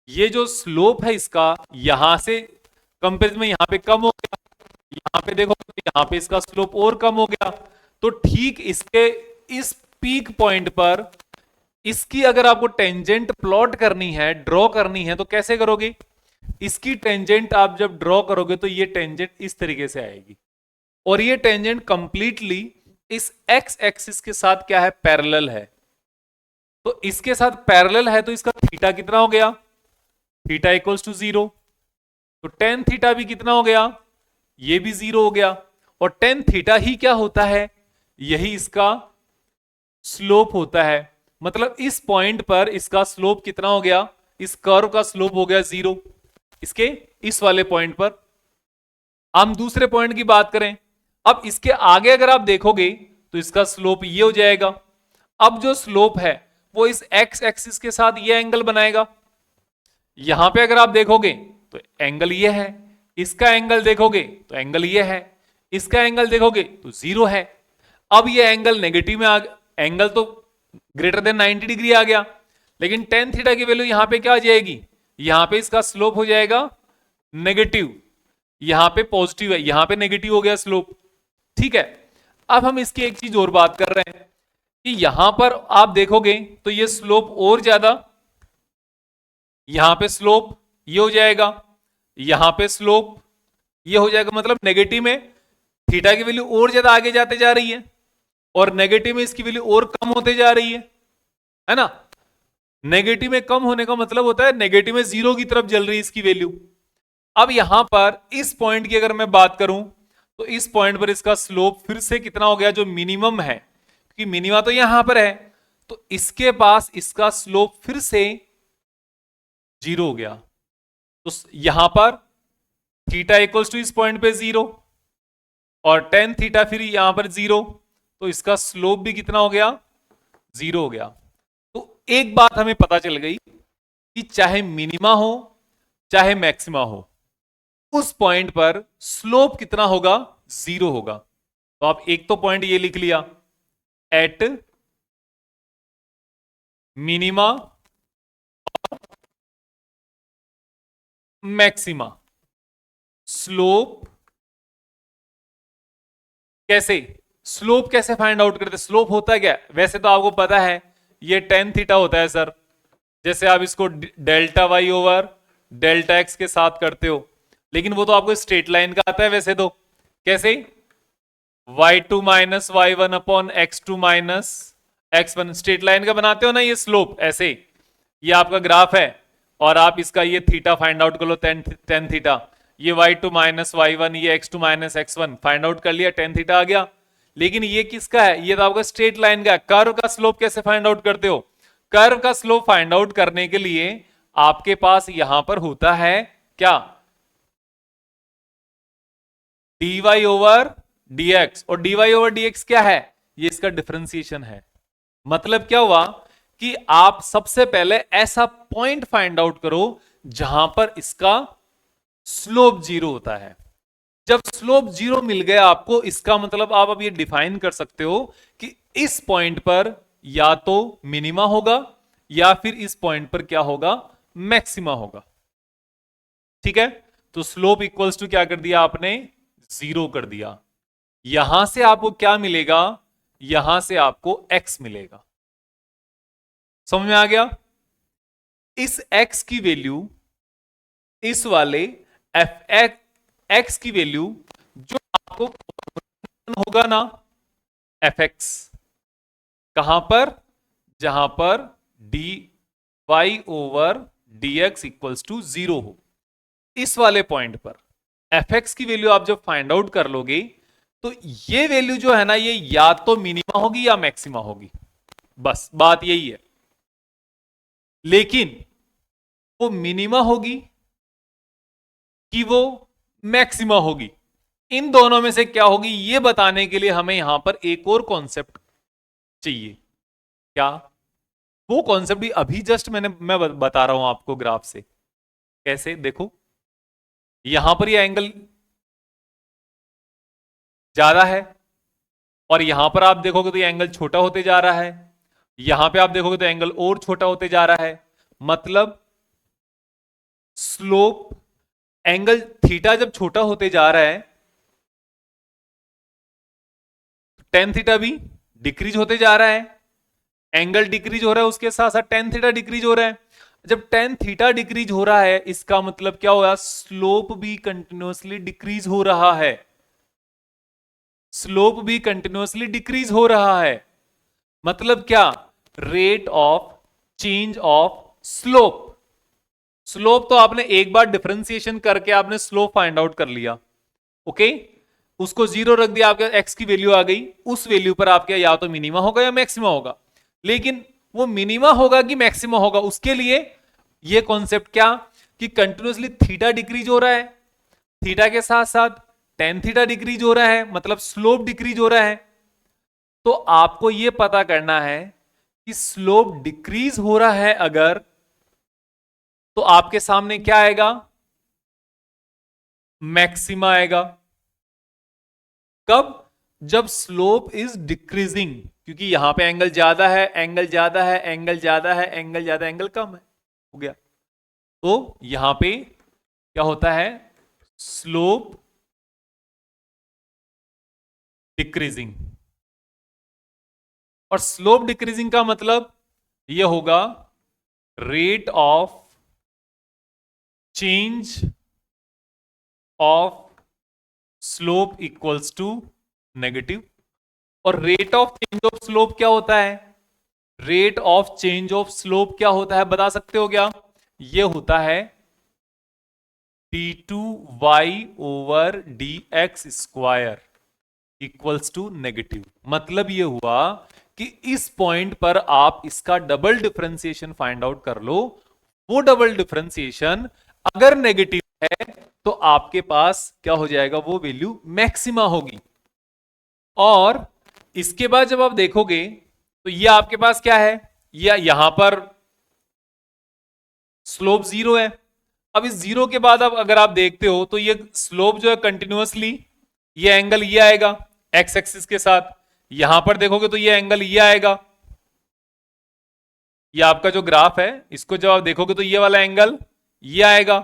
ये जो स्लोप है इसका यहां से कंपेरिजन में यहां पे कम हो गया, यहां पे देखो तो यहां पे इसका स्लोप और कम हो गया, तो ठीक इसके इस पीक पॉइंट पर इसकी अगर आपको टेंजेंट प्लॉट करनी है, ड्रॉ करनी है, तो कैसे करोगे? इसकी टेंजेंट आप जब ड्रॉ करोगे तो ये टेंजेंट इस तरीके से आएगी, और ये टेंजेंट कंप्लीटली इस एक्स एक्सिस के साथ क्या है? पैरेलल है। तो इसके साथ पैरेलल है तो इसका थीटा कितना हो गया? Theta equals to 0। तो टेन थीटा भी कितना हो गया? ये भी 0 हो गया। और टेन थीटा ही क्या होता है? यही इसका स्लोप होता है। मतलब इस पॉइंट पर इसका स्लोप कितना हो गया? इस कर्व का स्लोप हो गया 0, इसके इस वाले पॉइंट पर। हम दूसरे पॉइंट की बात करें, अब इसके आगे अगर आप देखोगे तो इसका स्लोप ये हो जाएगा। अब जो स्लोप है वो इस एक्स एक्सिस के साथ ये एंगल बनाएगा। यहां पे अगर आप देखोगे तो एंगल ये है, इसका एंगल देखोगे तो एंगल ये है, इसका एंगल देखोगे तो 0 है। अब ये एंगल नेगेटिव में आ गया, एंगल तो ग्रेटर देन 90 डिग्री आ गया, लेकिन टेन थीटा की वैल्यू यहां पे क्या आ जाएगी? यहां पे इसका स्लोप हो जाएगा नेगेटिव, यहां पे पॉजिटिव है, यहां पे नेगेटिव हो गया स्लोप। ठीक है, अब हम इसकी एक चीज और बात कर रहे हैं कि यहां पर आप देखोगे तो ये स्लोप और ज्यादा, यहां पे स्लोप ये हो जाएगा, यहां पे स्लोप ये हो जाएगा, मतलब नेगेटिव में थीटा की वैल्यू और ज्यादा आगे जाते जा रही है, और नेगेटिव में इसकी वैल्यू और कम होते जा रही है ना? नेगेटिव में कम होने का मतलब होता है नेगेटिव में 0 की तरफ जल रही है इसकी वैल्यू। अब यहां पर इस पॉइंट की अगर मैं बात करूं तो इस पॉइंट पर इसका स्लोप फिर से कितना हो गया? जो मिनिमम है, क्योंकि मिनिमा तो यहां पर है, तो इसके पास इसका स्लोप फिर से 0 हो गया। तो यहां पर थीटा इक्वल्स टू इस पॉइंट पे 0 और टेन थीटा फिर यहां पर 0, तो इसका स्लोप भी कितना हो गया? 0 हो गया। तो एक बात हमें पता चल गई कि चाहे मिनिमा हो चाहे मैक्सिमा हो, उस पॉइंट पर स्लोप कितना होगा? 0 होगा। तो आप एक तो पॉइंट ये लिख लिया, एट मिनिमा मैक्सिमा स्लोप कैसे, स्लोप कैसे फाइंड आउट करते? स्लोप होता है क्या? वैसे तो आपको पता है ये टेन थीटा होता है सर, जैसे आप इसको delta y over delta x के साथ करते हो, लेकिन वो तो आपको स्ट्रेट लाइन का आता है वैसे तो। कैसे? y2 minus y one upon x2 minus x1, straight line का बनाते हो ना ये स्लोप। ऐसे ये आपका ग्राफ है और आप इसका ये थीटा फाइंड आउट कर लो, टेन थीटा, ये y2 माइनस वाई वन, ये x2 minus x1 find out कर लिया, टेन थीटा आ गया। लेकिन ये किसका है? ये तो आपका स्ट्रेट लाइन का। कर्व का स्लोप कैसे फाइंड आउट करते हो? कर्व का स्लोप फाइंड आउट करने के लिए आपके पास यहां पर होता है क्या? dy ओवर dx, और dy ओवर dx क्या है? ये इसका डिफरेंशिएशन है। मतलब क्या हुआ कि आप सबसे पहले ऐसा पॉइंट फाइंड आउट करो जहां पर इसका स्लोप 0 होता है। जब स्लोप 0 मिल गया आपको, इसका मतलब आप अब ये डिफाइन कर सकते हो कि इस पॉइंट पर या तो मिनिमा होगा या फिर इस पॉइंट पर क्या होगा? मैक्सिमा होगा। ठीक है, तो स्लोप इक्वल्स टू क्या कर दिया आपने? 0 कर दिया। यहां से आपको क्या मिलेगा? यहां से आपको x मिलेगा। समझ में आ गया? इस x की वैल्यू, इस वाले x की वैल्यू जो आपको होगा ना fx, कहां पर? जहां पर dy over dx equals to 0 हो, इस वाले पॉइंट पर fx की वैल्यू आप जब फाइंड आउट कर लोगे तो ये वैल्यू जो है ना, ये या तो मिनिमा होगी या मैक्सिमा होगी। बस बात यही है। लेकिन वो मिनिमा होगी कि वो मैक्सिमा होगी, इन दोनों में से क्या होगी ये बताने के लिए हमें यहां पर एक और कॉन्सेप्ट चाहिए। क्या? वो कॉन्सेप्ट भी अभी जस्ट मैं बता रहा हूं आपको ग्राफ से। कैसे देखो, यहां पर ये एंगल ज्यादा है और यहां पर आप देखोगे तो ये एंगल छोटा होते जा रहा है, यहां पे आप देखोगे तो एंगल और छोटा होते जा रहा है। मतलब स्लोप एंगल थीटा जब छोटा होते जा रहा है, टेन थीटा भी डिक्रीज होते जा रहा है, एंगल डिक्रीज हो रहा है, उसके साथ साथ टेन थीटा डिक्रीज हो रहा है। जब टेन थीटा डिक्रीज हो रहा है, इसका मतलब क्या होगा, स्लोप भी कंटिन्यूअसली डिक्रीज हो रहा है, स्लोप भी कंटिन्यूअसली डिक्रीज हो रहा है। मतलब क्या, rate of change of slope. Slope तो आपने एक बार डिफरेंशिएशन करके आपने स्लोप फाइंड आउट कर लिया, ओके, उसको जीरो रख दिया, आपके एक्स की वैल्यू आ गई, उस वैल्यू पर आपके या तो मिनिमा होगा या मैक्सिमा होगा। लेकिन वो मिनिमा होगा कि मैक्सिमा होगा, उसके लिए ये कॉन्सेप्ट क्या, कि कंटिन्यूअसली थीटा डिक्रीज हो रहा है, थीटा के साथ साथ टेन थीटा डिक्रीज हो रहा है, मतलब स्लोप डिक्रीज हो रहा है। तो आपको यह पता करना है कि स्लोप डिक्रीज हो रहा है अगर, तो आपके सामने क्या आएगा, मैक्सिमा आएगा। कब, जब स्लोप इज डिक्रीजिंग, क्योंकि यहां पे एंगल ज्यादा है, एंगल ज्यादा है, एंगल ज्यादा है, एंगल ज्यादा, एंगल कम है, हो गया। तो यहां पे क्या होता है, स्लोप डिक्रीजिंग। और स्लोप डिक्रीजिंग का मतलब यह होगा, rate of change of slope equals to negative. और rate of change of slope क्या होता है, rate of change of slope क्या होता है, बता सकते हो क्या, यह होता है d2y over dx square equals to negative. मतलब यह हुआ कि इस पॉइंट पर आप इसका डबल डिफरेंशिएशन फाइंड आउट कर लो, वो डबल डिफरेंशिएशन अगर नेगेटिव है तो आपके पास क्या हो जाएगा, वो वैल्यू मैक्सिमा होगी। और इसके बाद जब आप देखोगे तो ये आपके पास क्या है, या यहां पर स्लोप जीरो है। अब इस जीरो के बाद अब अगर आप देखते हो तो ये स्लोप जो है कंटिन्यूअसली, ये एंगल ये आएगा एक्स एक्सिस के साथ, यहां पर देखोगे तो ये एंगल ये आएगा, ये आपका जो ग्राफ है इसको जब आप देखोगे तो ये वाला एंगल ये आएगा।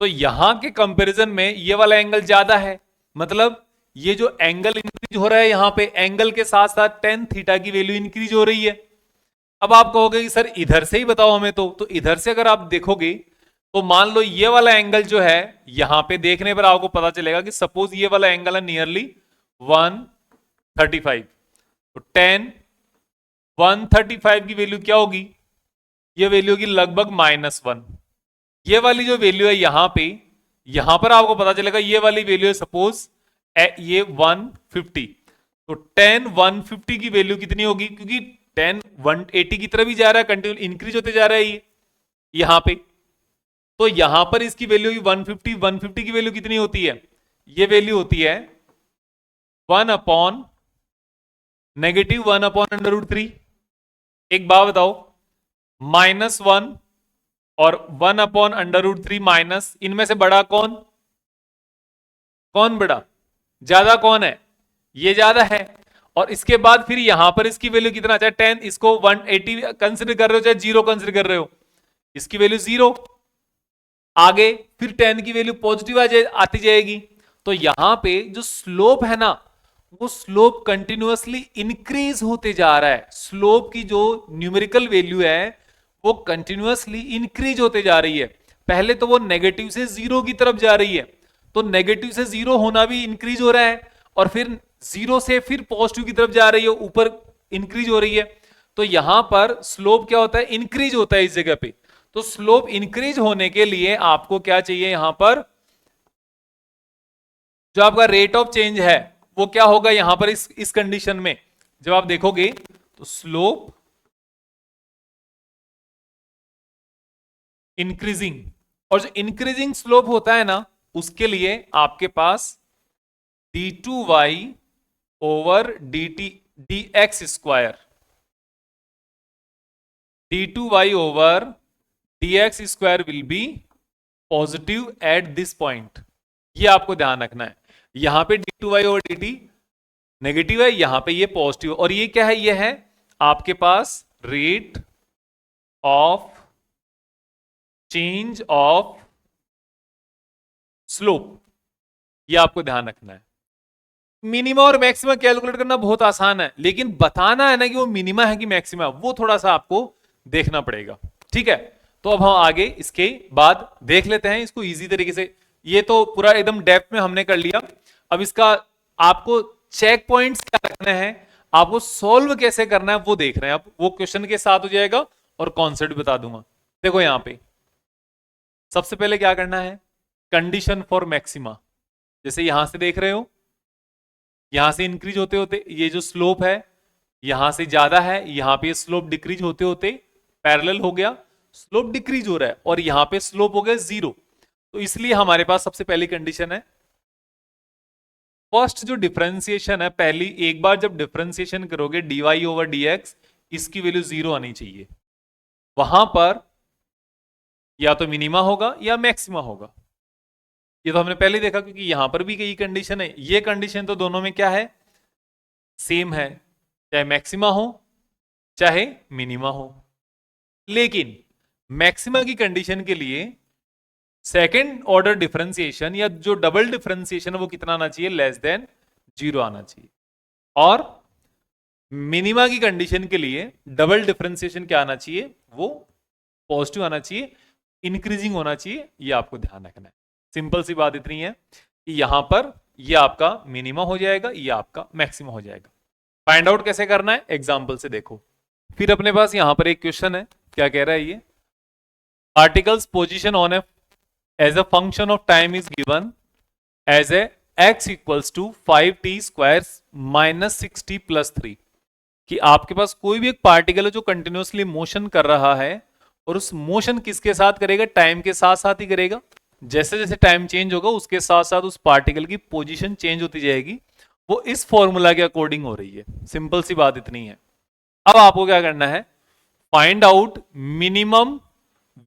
तो यहां के कंपैरिजन में ये वाला एंगल ज्यादा है, मतलब ये जो एंगल इंक्रीज हो रहा है यहां पे, एंगल के साथ साथ टेन थीटा की वैल्यू इंक्रीज हो रही है। अब आप कहोगे कि सर इधर से ही बताओ हमें, तो इधर से अगर आप देखोगे तो मान लो ये वाला एंगल जो है, यहां पे देखने पर आपको पता चलेगा कि सपोज ये वाला एंगल है नियरली 135, तो 135 की वैल्यू क्या होगी, ये वैल्यू होगी लगभग -1। ये वाली जो वैल्यू है यहां पे, यहां पर आपको पता चलेगा ये वाली वैल्यू है सपोज ये 150, तो 150 की वैल्यू कितनी होगी, क्योंकि 180 की तरफ ही जा रहा है, कंटिन्यू इंक्रीज होते जा रहा है ये यहां पे। तो यहां पर इसकी वैल्यू 150 की वैल्यू कितनी होती है, ये वैल्यू होती है 1/, -1/√3। एक बात बताओ, -1 और 1/√3 माइनस, इनमें से बड़ा कौन, कौन बड़ा, ज्यादा कौन है, ये ज्यादा है। और इसके बाद फिर यहां पर इसकी वैल्यू कितना, चाहे 10 इसको 180 कंसिडर कर रहे हो चाहे 0 कंसिडर कर रहे हो, इसकी वैल्यू 0, आगे फिर 10 की वैल्यू पॉजिटिव आती जाएगी। तो यहां पे जो स्लोप है ना, वो स्लोप कंटिन्यूअसली इंक्रीज होते जा रहा है, स्लोप की जो न्यूमेरिकल वैल्यू है वो कंटिन्यूअसली इंक्रीज होते जा रही है। पहले तो वो नेगेटिव से जीरो की तरफ जा रही है, तो नेगेटिव से जीरो होना भी इंक्रीज हो रहा है, और फिर जीरो से फिर पॉजिटिव की तरफ जा रही है, ऊपर इंक्रीज हो रही है। तो यहां पर स्लोप क्या होता है, इंक्रीज होता है इस जगह पे। तो स्लोप इंक्रीज होने के लिए आपको क्या चाहिए, यहां पर जो आपका रेट ऑफ चेंज है वो क्या होगा, यहां पर इस कंडीशन में जब आप देखोगे तो स्लोप इंक्रीजिंग, और जो इंक्रीजिंग स्लोप होता है ना, उसके लिए आपके पास d2y over dt dx square d2y over dx square will be positive at this point. ये आपको ध्यान रखना है। यहां पे d2y over dt नेगेटिव है, यहां पे ये पॉजिटिव, और ये क्या है, ये है आपके पास rate of change of slope. ये आपको ध्यान रखना है। मिनिमा और मैक्सिमा कैलकुलेट करना बहुत आसान है, लेकिन बताना है ना कि वो मिनिमा है कि मैक्सिमा, वो थोड़ा सा आपको देखना पड़ेगा। ठीक है, तो अब हम आगे इसके बाद देख लेते हैं इसको इजी तरीके से। ये तो पूरा एकदम डेप्थ में हमने कर लिया। अब इसका आपको चेक पॉइंट्स क्या रखना है, आपको सोल्व कैसे करना है वो देख रहे हैं। अब वो क्वेश्चन के साथ हो जाएगा और कॉन्सेप्ट बता दूंगा। देखो यहां पे सबसे पहले क्या करना है, कंडीशन फॉर मैक्सिमा। जैसे यहां से देख रहे हो, यहां से इंक्रीज होते होते ये जो स्लोप है यहां से ज्यादा है, यहां पे स्लोप डिक्रीज होते होते पैरेलल हो गया, स्लोप डिक्रीज हो रहा है, और यहां पे स्लोप हो गया 0। तो इसलिए हमारे पास सबसे पहली कंडीशन है, फर्स्ट जो डिफरेंशिएशन है, पहली एक बार जब डिफरेंशिएशन करोगे dy ओवर dx, इसकी वैल्यू 0 आनी चाहिए। वहां पर या तो मिनिमा होगा या मैक्सिमा होगा। ये तो हमने पहले देखा, क्योंकि यहां पर भी कई कंडीशन है। ये कंडीशन तो दोनों में क्या है, सेम है, चाहे मैक्सिमा हो चाहे मिनिमा हो। लेकिन मैक्सिमा की कंडीशन के लिए सेकेंड ऑर्डर डिफरेंशिएशन या जो डबल डिफरेंशिएशन है वो कितना आना चाहिए, लेस देन 0 आना चाहिए। और मिनिमा की कंडीशन के लिए डबल डिफरेंशिएशन क्या आना चाहिए, वो पॉजिटिव आना चाहिए, इंक्रीजिंग होना चाहिए। ये आपको ध्यान रखना है। सिंपल सी बात इतनी है कि यहां पर ये आपका मिनिमा हो जाएगा, ये आपका मैक्सिमा हो जाएगा। फाइंड आउट कैसे करना है, एग्जांपल से देखो। फिर अपने पास यहां पर एक क्वेश्चन है, क्या कह रहा है ये, articles position on a as a function of time is given as a x equals to 5t square minus 6t plus 3। कि आपके पास कोई भी एक पार्टिकल है जो कंटिन्यूअसली मोशन कर रहा है, और उस मोशन किसके साथ करेगा, टाइम के साथ साथ ही करेगा। जैसे जैसे टाइम चेंज होगा उसके साथ साथ उस पार्टिकल की पोजीशन चेंज होती जाएगी। वो इस फॉर्मूला के अकॉर्डिंग हो रही है। सिंपल सी बात इतनी है। अब आपको क्या करना है, find out minimum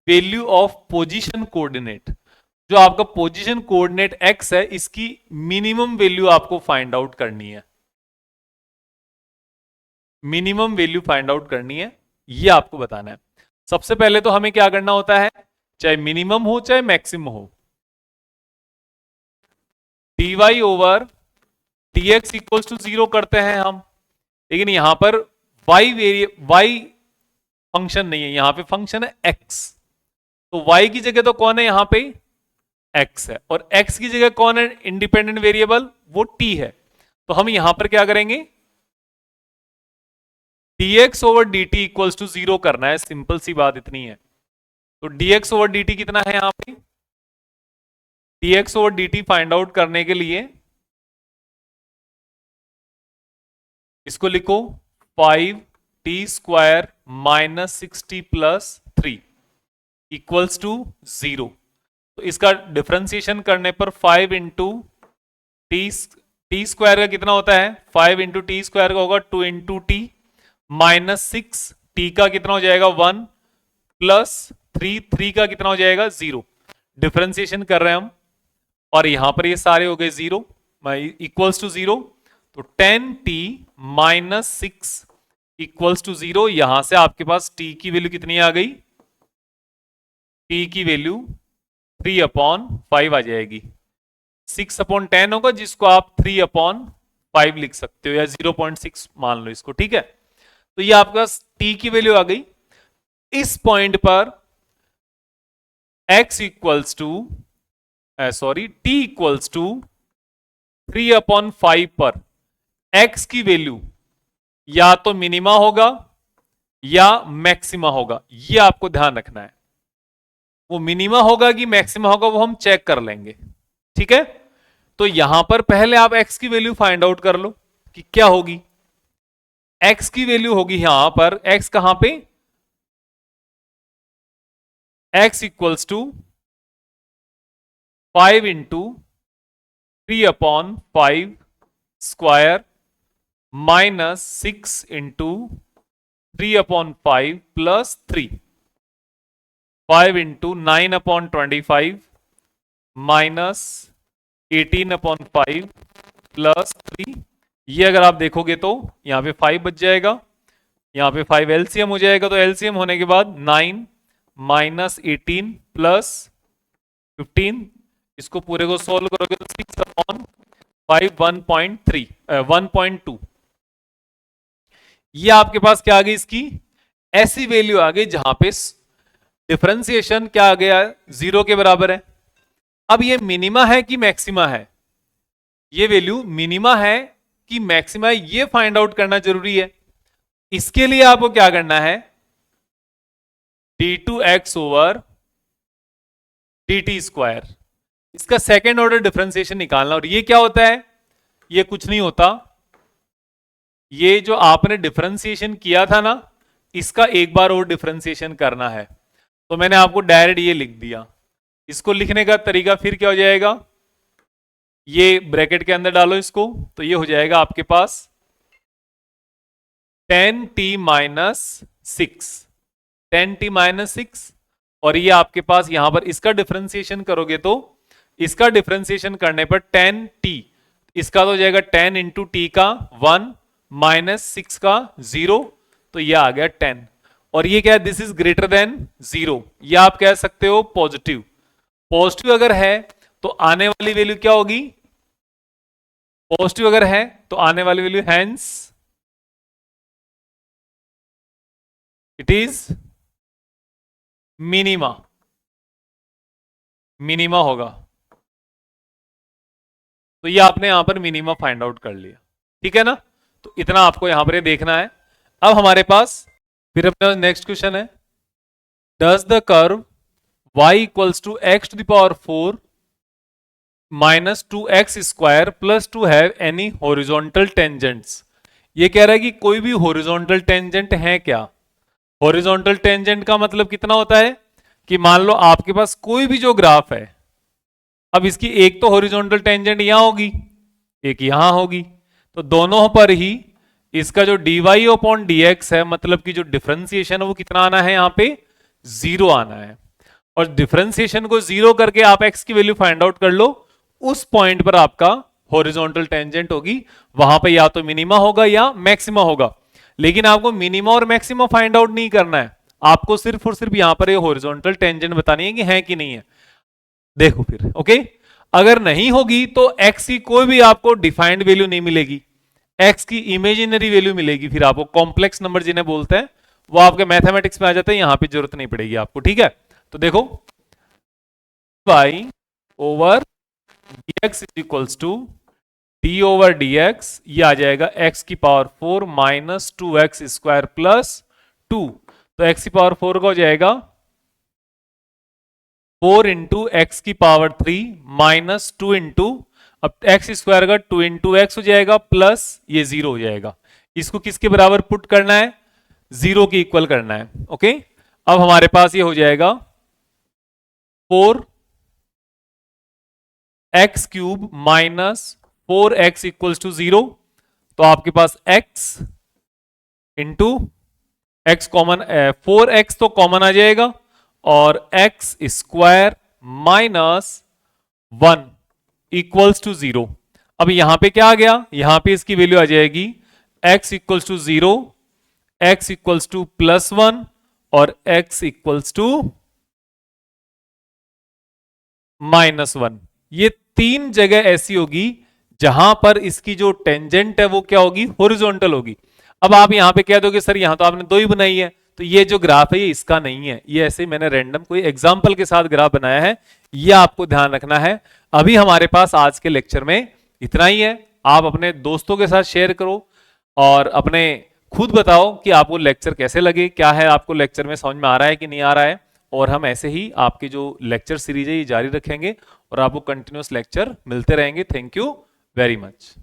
value of position coordinate. जो आपका पोजीशन कोऑर्डिनेट x है, इसकी मिनिमम वैल्यू आपको फाइंड आउट करनी है। मिनिमम वैल्यू फाइंड आउट करनी है, ये आपको बताना है। सबसे पहले तो हमें क्या करना होता है, चाहे मिनिमम हो चाहे मैक्सिमम हो, dy over dx equals to 0 करते हैं हम। लेकिन यहां पर y फंक्शन नहीं है, यहां पे फंक्शन है x। तो y की जगह तो कौन है, यहां पे x है, और x की जगह कौन है इंडिपेंडेंट वेरिएबल, वो t है। तो हम यहां पर क्या करेंगे, dx over dt equals to 0 करना है। सिंपल सी बात इतनी है। तो dx ओवर dt कितना है, यहां पे dx over dt find out करने के लिए इसको लिखो 5t square minus 6t plus 3 equals to 0। तो इसका डिफरेंशिएशन करने पर 5 इंटू टी स्क्वायर का कितना होता है, 5 इंटू टी स्क्वायर का होगा 2 इंटू टी माइनस 6, टी का कितना हो जाएगा 1 प्लस 3 का कितना हो जाएगा 0। डिफरेंशिएशन कर रहे हैं हम, और यहां पर ये सारे हो गए 0 इक्वल्स टू 0। तो 10t माइनस 6 इक्वल्स टू 0। यहां से आपके पास t की वैल्यू कितनी आ गई, t की वैल्यू 3/5 आ जाएगी। 6/10 होगा, जिसको आप 3/5 लिख सकते हो, या 0.6 मान लो इसको। ठीक है, तो ये आपका t की वैल्यू आ गई। इस पॉइंट पर x equals to t equals to 3/5 पर x की वैल्यू या तो मिनिमा होगा या मैक्सिमा होगा। ये आपको ध्यान रखना है। वो मिनिमा होगा कि मैक्सिमा होगा वो हम चेक कर लेंगे। ठीक है, तो यहां पर पहले आप x की वैल्यू फाइंड आउट कर लो कि क्या होगी। x की वैल्यू होगी यहां पर, x कहां पे, x equals to 5 into 3/5 square minus 6 into 3/5 plus 3, 5 into 9/25 minus 18/5 plus 3। ये अगर आप देखोगे तो यहां पे 5 बच जाएगा, यहां पे 5 एलसीएम हो जाएगा, तो एलसीएम होने के बाद 9 माइनस 18 प्लस 15, इसको पूरे को सोल्व करोगे तो 6/5 1.2। ये आपके पास क्या आ गई, इसकी ऐसी वैल्यू आ गई जहां पे डिफरेंशिएशन क्या आ गया, 0 के बराबर है। अब ये मिनिमा है कि मैक्सिमा है, ये वैल्यू मिनिमा है कि मैक्सिमा है, ये फाइंड आउट करना जरूरी है। इसके लिए आपको क्या करना है, d2x ओवर dt स्क्वायर, इसका सेकेंड ऑर्डर डिफरेंशिएशन निकालना। और ये क्या होता है, ये कुछ नहीं होता, ये जो आपने डिफरेंशिएशन किया था ना, इसका एक बार और डिफरेंशिएशन करना है। तो मैंने आपको डायरेक्ट ये लिख दिया। इसको लिखने का तरीका फिर क्या हो जाएगा, ये ब्रैकेट के अंदर डालो इसको, तो ये हो जाएगा आपके पास 10t माइनस 6, 10t माइनस 6, और ये आपके पास यहां पर इसका डिफरेंशिएशन करोगे तो इसका डिफरेंशिएशन करने पर 10t, इसका तो हो जाएगा 10 इंटू टी का 1 माइनस 6 का 0, तो ये आ गया 10। और ये क्या है, दिस इज ग्रेटर देन 0, ये आप कह सकते हो पॉजिटिव। पॉजिटिव अगर है तो आने वाली वैल्यू क्या होगी, पॉजिटिव अगर है तो आने वाली value hence it is minima, minima होगा। तो ये आपने यहां पर मिनिमा फाइंड आउट कर लिया, ठीक है ना। तो इतना आपको यहां पर ये देखना है। अब हमारे पास फिर अपना नेक्स्ट क्वेश्चन है, does the curve y equals to x to the power 4 minus 2x square plus 2 have any horizontal tangents. ये कह रहा है कि कोई भी हॉरिजॉन्टल टेंजेंट है क्या। हॉरिजॉन्टल टेंजेंट का मतलब कितना होता है कि मान लो आपके पास कोई भी जो ग्राफ है, अब इसकी एक तो हॉरिजॉन्टल टेंजेंट यहां होगी, एक यहां होगी, तो दोनों पर ही इसका जो dy अपॉन dx है, मतलब कि जो डिफरेंशिएशन है वो कितना आना है, यहां पे 0 आना है। और डिफरेंशिएशन को 0 करके आप x की वैल्यू फाइंड आउट कर लो, उस पॉइंट पर आपका हॉरिजॉन्टल टेंजेंट होगी, वहां पे या तो मिनिमा होगा या मैक्सिमा होगा। लेकिन आपको मिनिमा और मैक्सिमा फाइंड आउट नहीं करना है, आपको सिर्फ और सिर्फ यहां पर ये हॉरिजॉन्टल टेंजेंट बतानी है कि है कि नहीं है। देखो फिर, ओके, अगर नहीं होगी तो x की कोई भी आपको डिफाइंड वैल्यू नहीं मिलेगी, x की इमेजिनरी वैल्यू मिलेगी। फिर आपको कॉम्प्लेक्स नंबर जिन्हें बोलते हैं वो आपके मैथमेटिक्स में आ जाते हैं, यहां पे जरूरत नहीं पड़ेगी आपको, ठीक है। तो देखो y over dx is equals to d over dx, ये आ जाएगा x की power 4 minus 2x square plus 2, तो x की पावर 4 का हो जाएगा 4 इंटू एक्स की पावर 3 माइनस 2 इंटू, अब एक्स स्क्वायर का 2 इंटू एक्स हो जाएगा प्लस ये 0 हो जाएगा। इसको किसके बराबर पुट करना है, 0 के इक्वल करना है, ओके। अब हमारे पास ये हो जाएगा 4 x cube minus 4x equals to 0, तो आपके पास x into x common, 4x तो कॉमन आ जाएगा, और x square minus 1 equals to 0। अब यहां पे क्या आ गया, यहां पे इसकी वैल्यू आ जाएगी x equals to 0, x equals to plus 1 और x इक्वल्स टू माइनस 1। ये तीन जगह ऐसी होगी जहां पर इसकी जो टेंजेंट है वो क्या होगी, हॉरिजॉन्टल होगी। अब आप यहां पे कह दोगे सर यहां तो आपने दो ही बनाई है, तो ये जो ग्राफ है ये इसका नहीं है, ये ऐसे मैंने रैंडम कोई एग्जांपल के साथ ग्राफ बनाया है, ये आपको ध्यान रखना है। अभी हमारे पास आज के लेक्चर में इतना ही है, आप अपने दोस्तों के साथ शेयर करो और अपने खुद बताओ कि आपको लेक्चर कैसे लगे, क्या है आपको लेक्चर में समझ में आ रहा है कि नहीं आ रहा है। और हम ऐसे ही आपकी जो लेक्चर सीरीज है ये जारी रखेंगे और आपको कंटिन्यूअस लेक्चर मिलते रहेंगे। Thank you very much.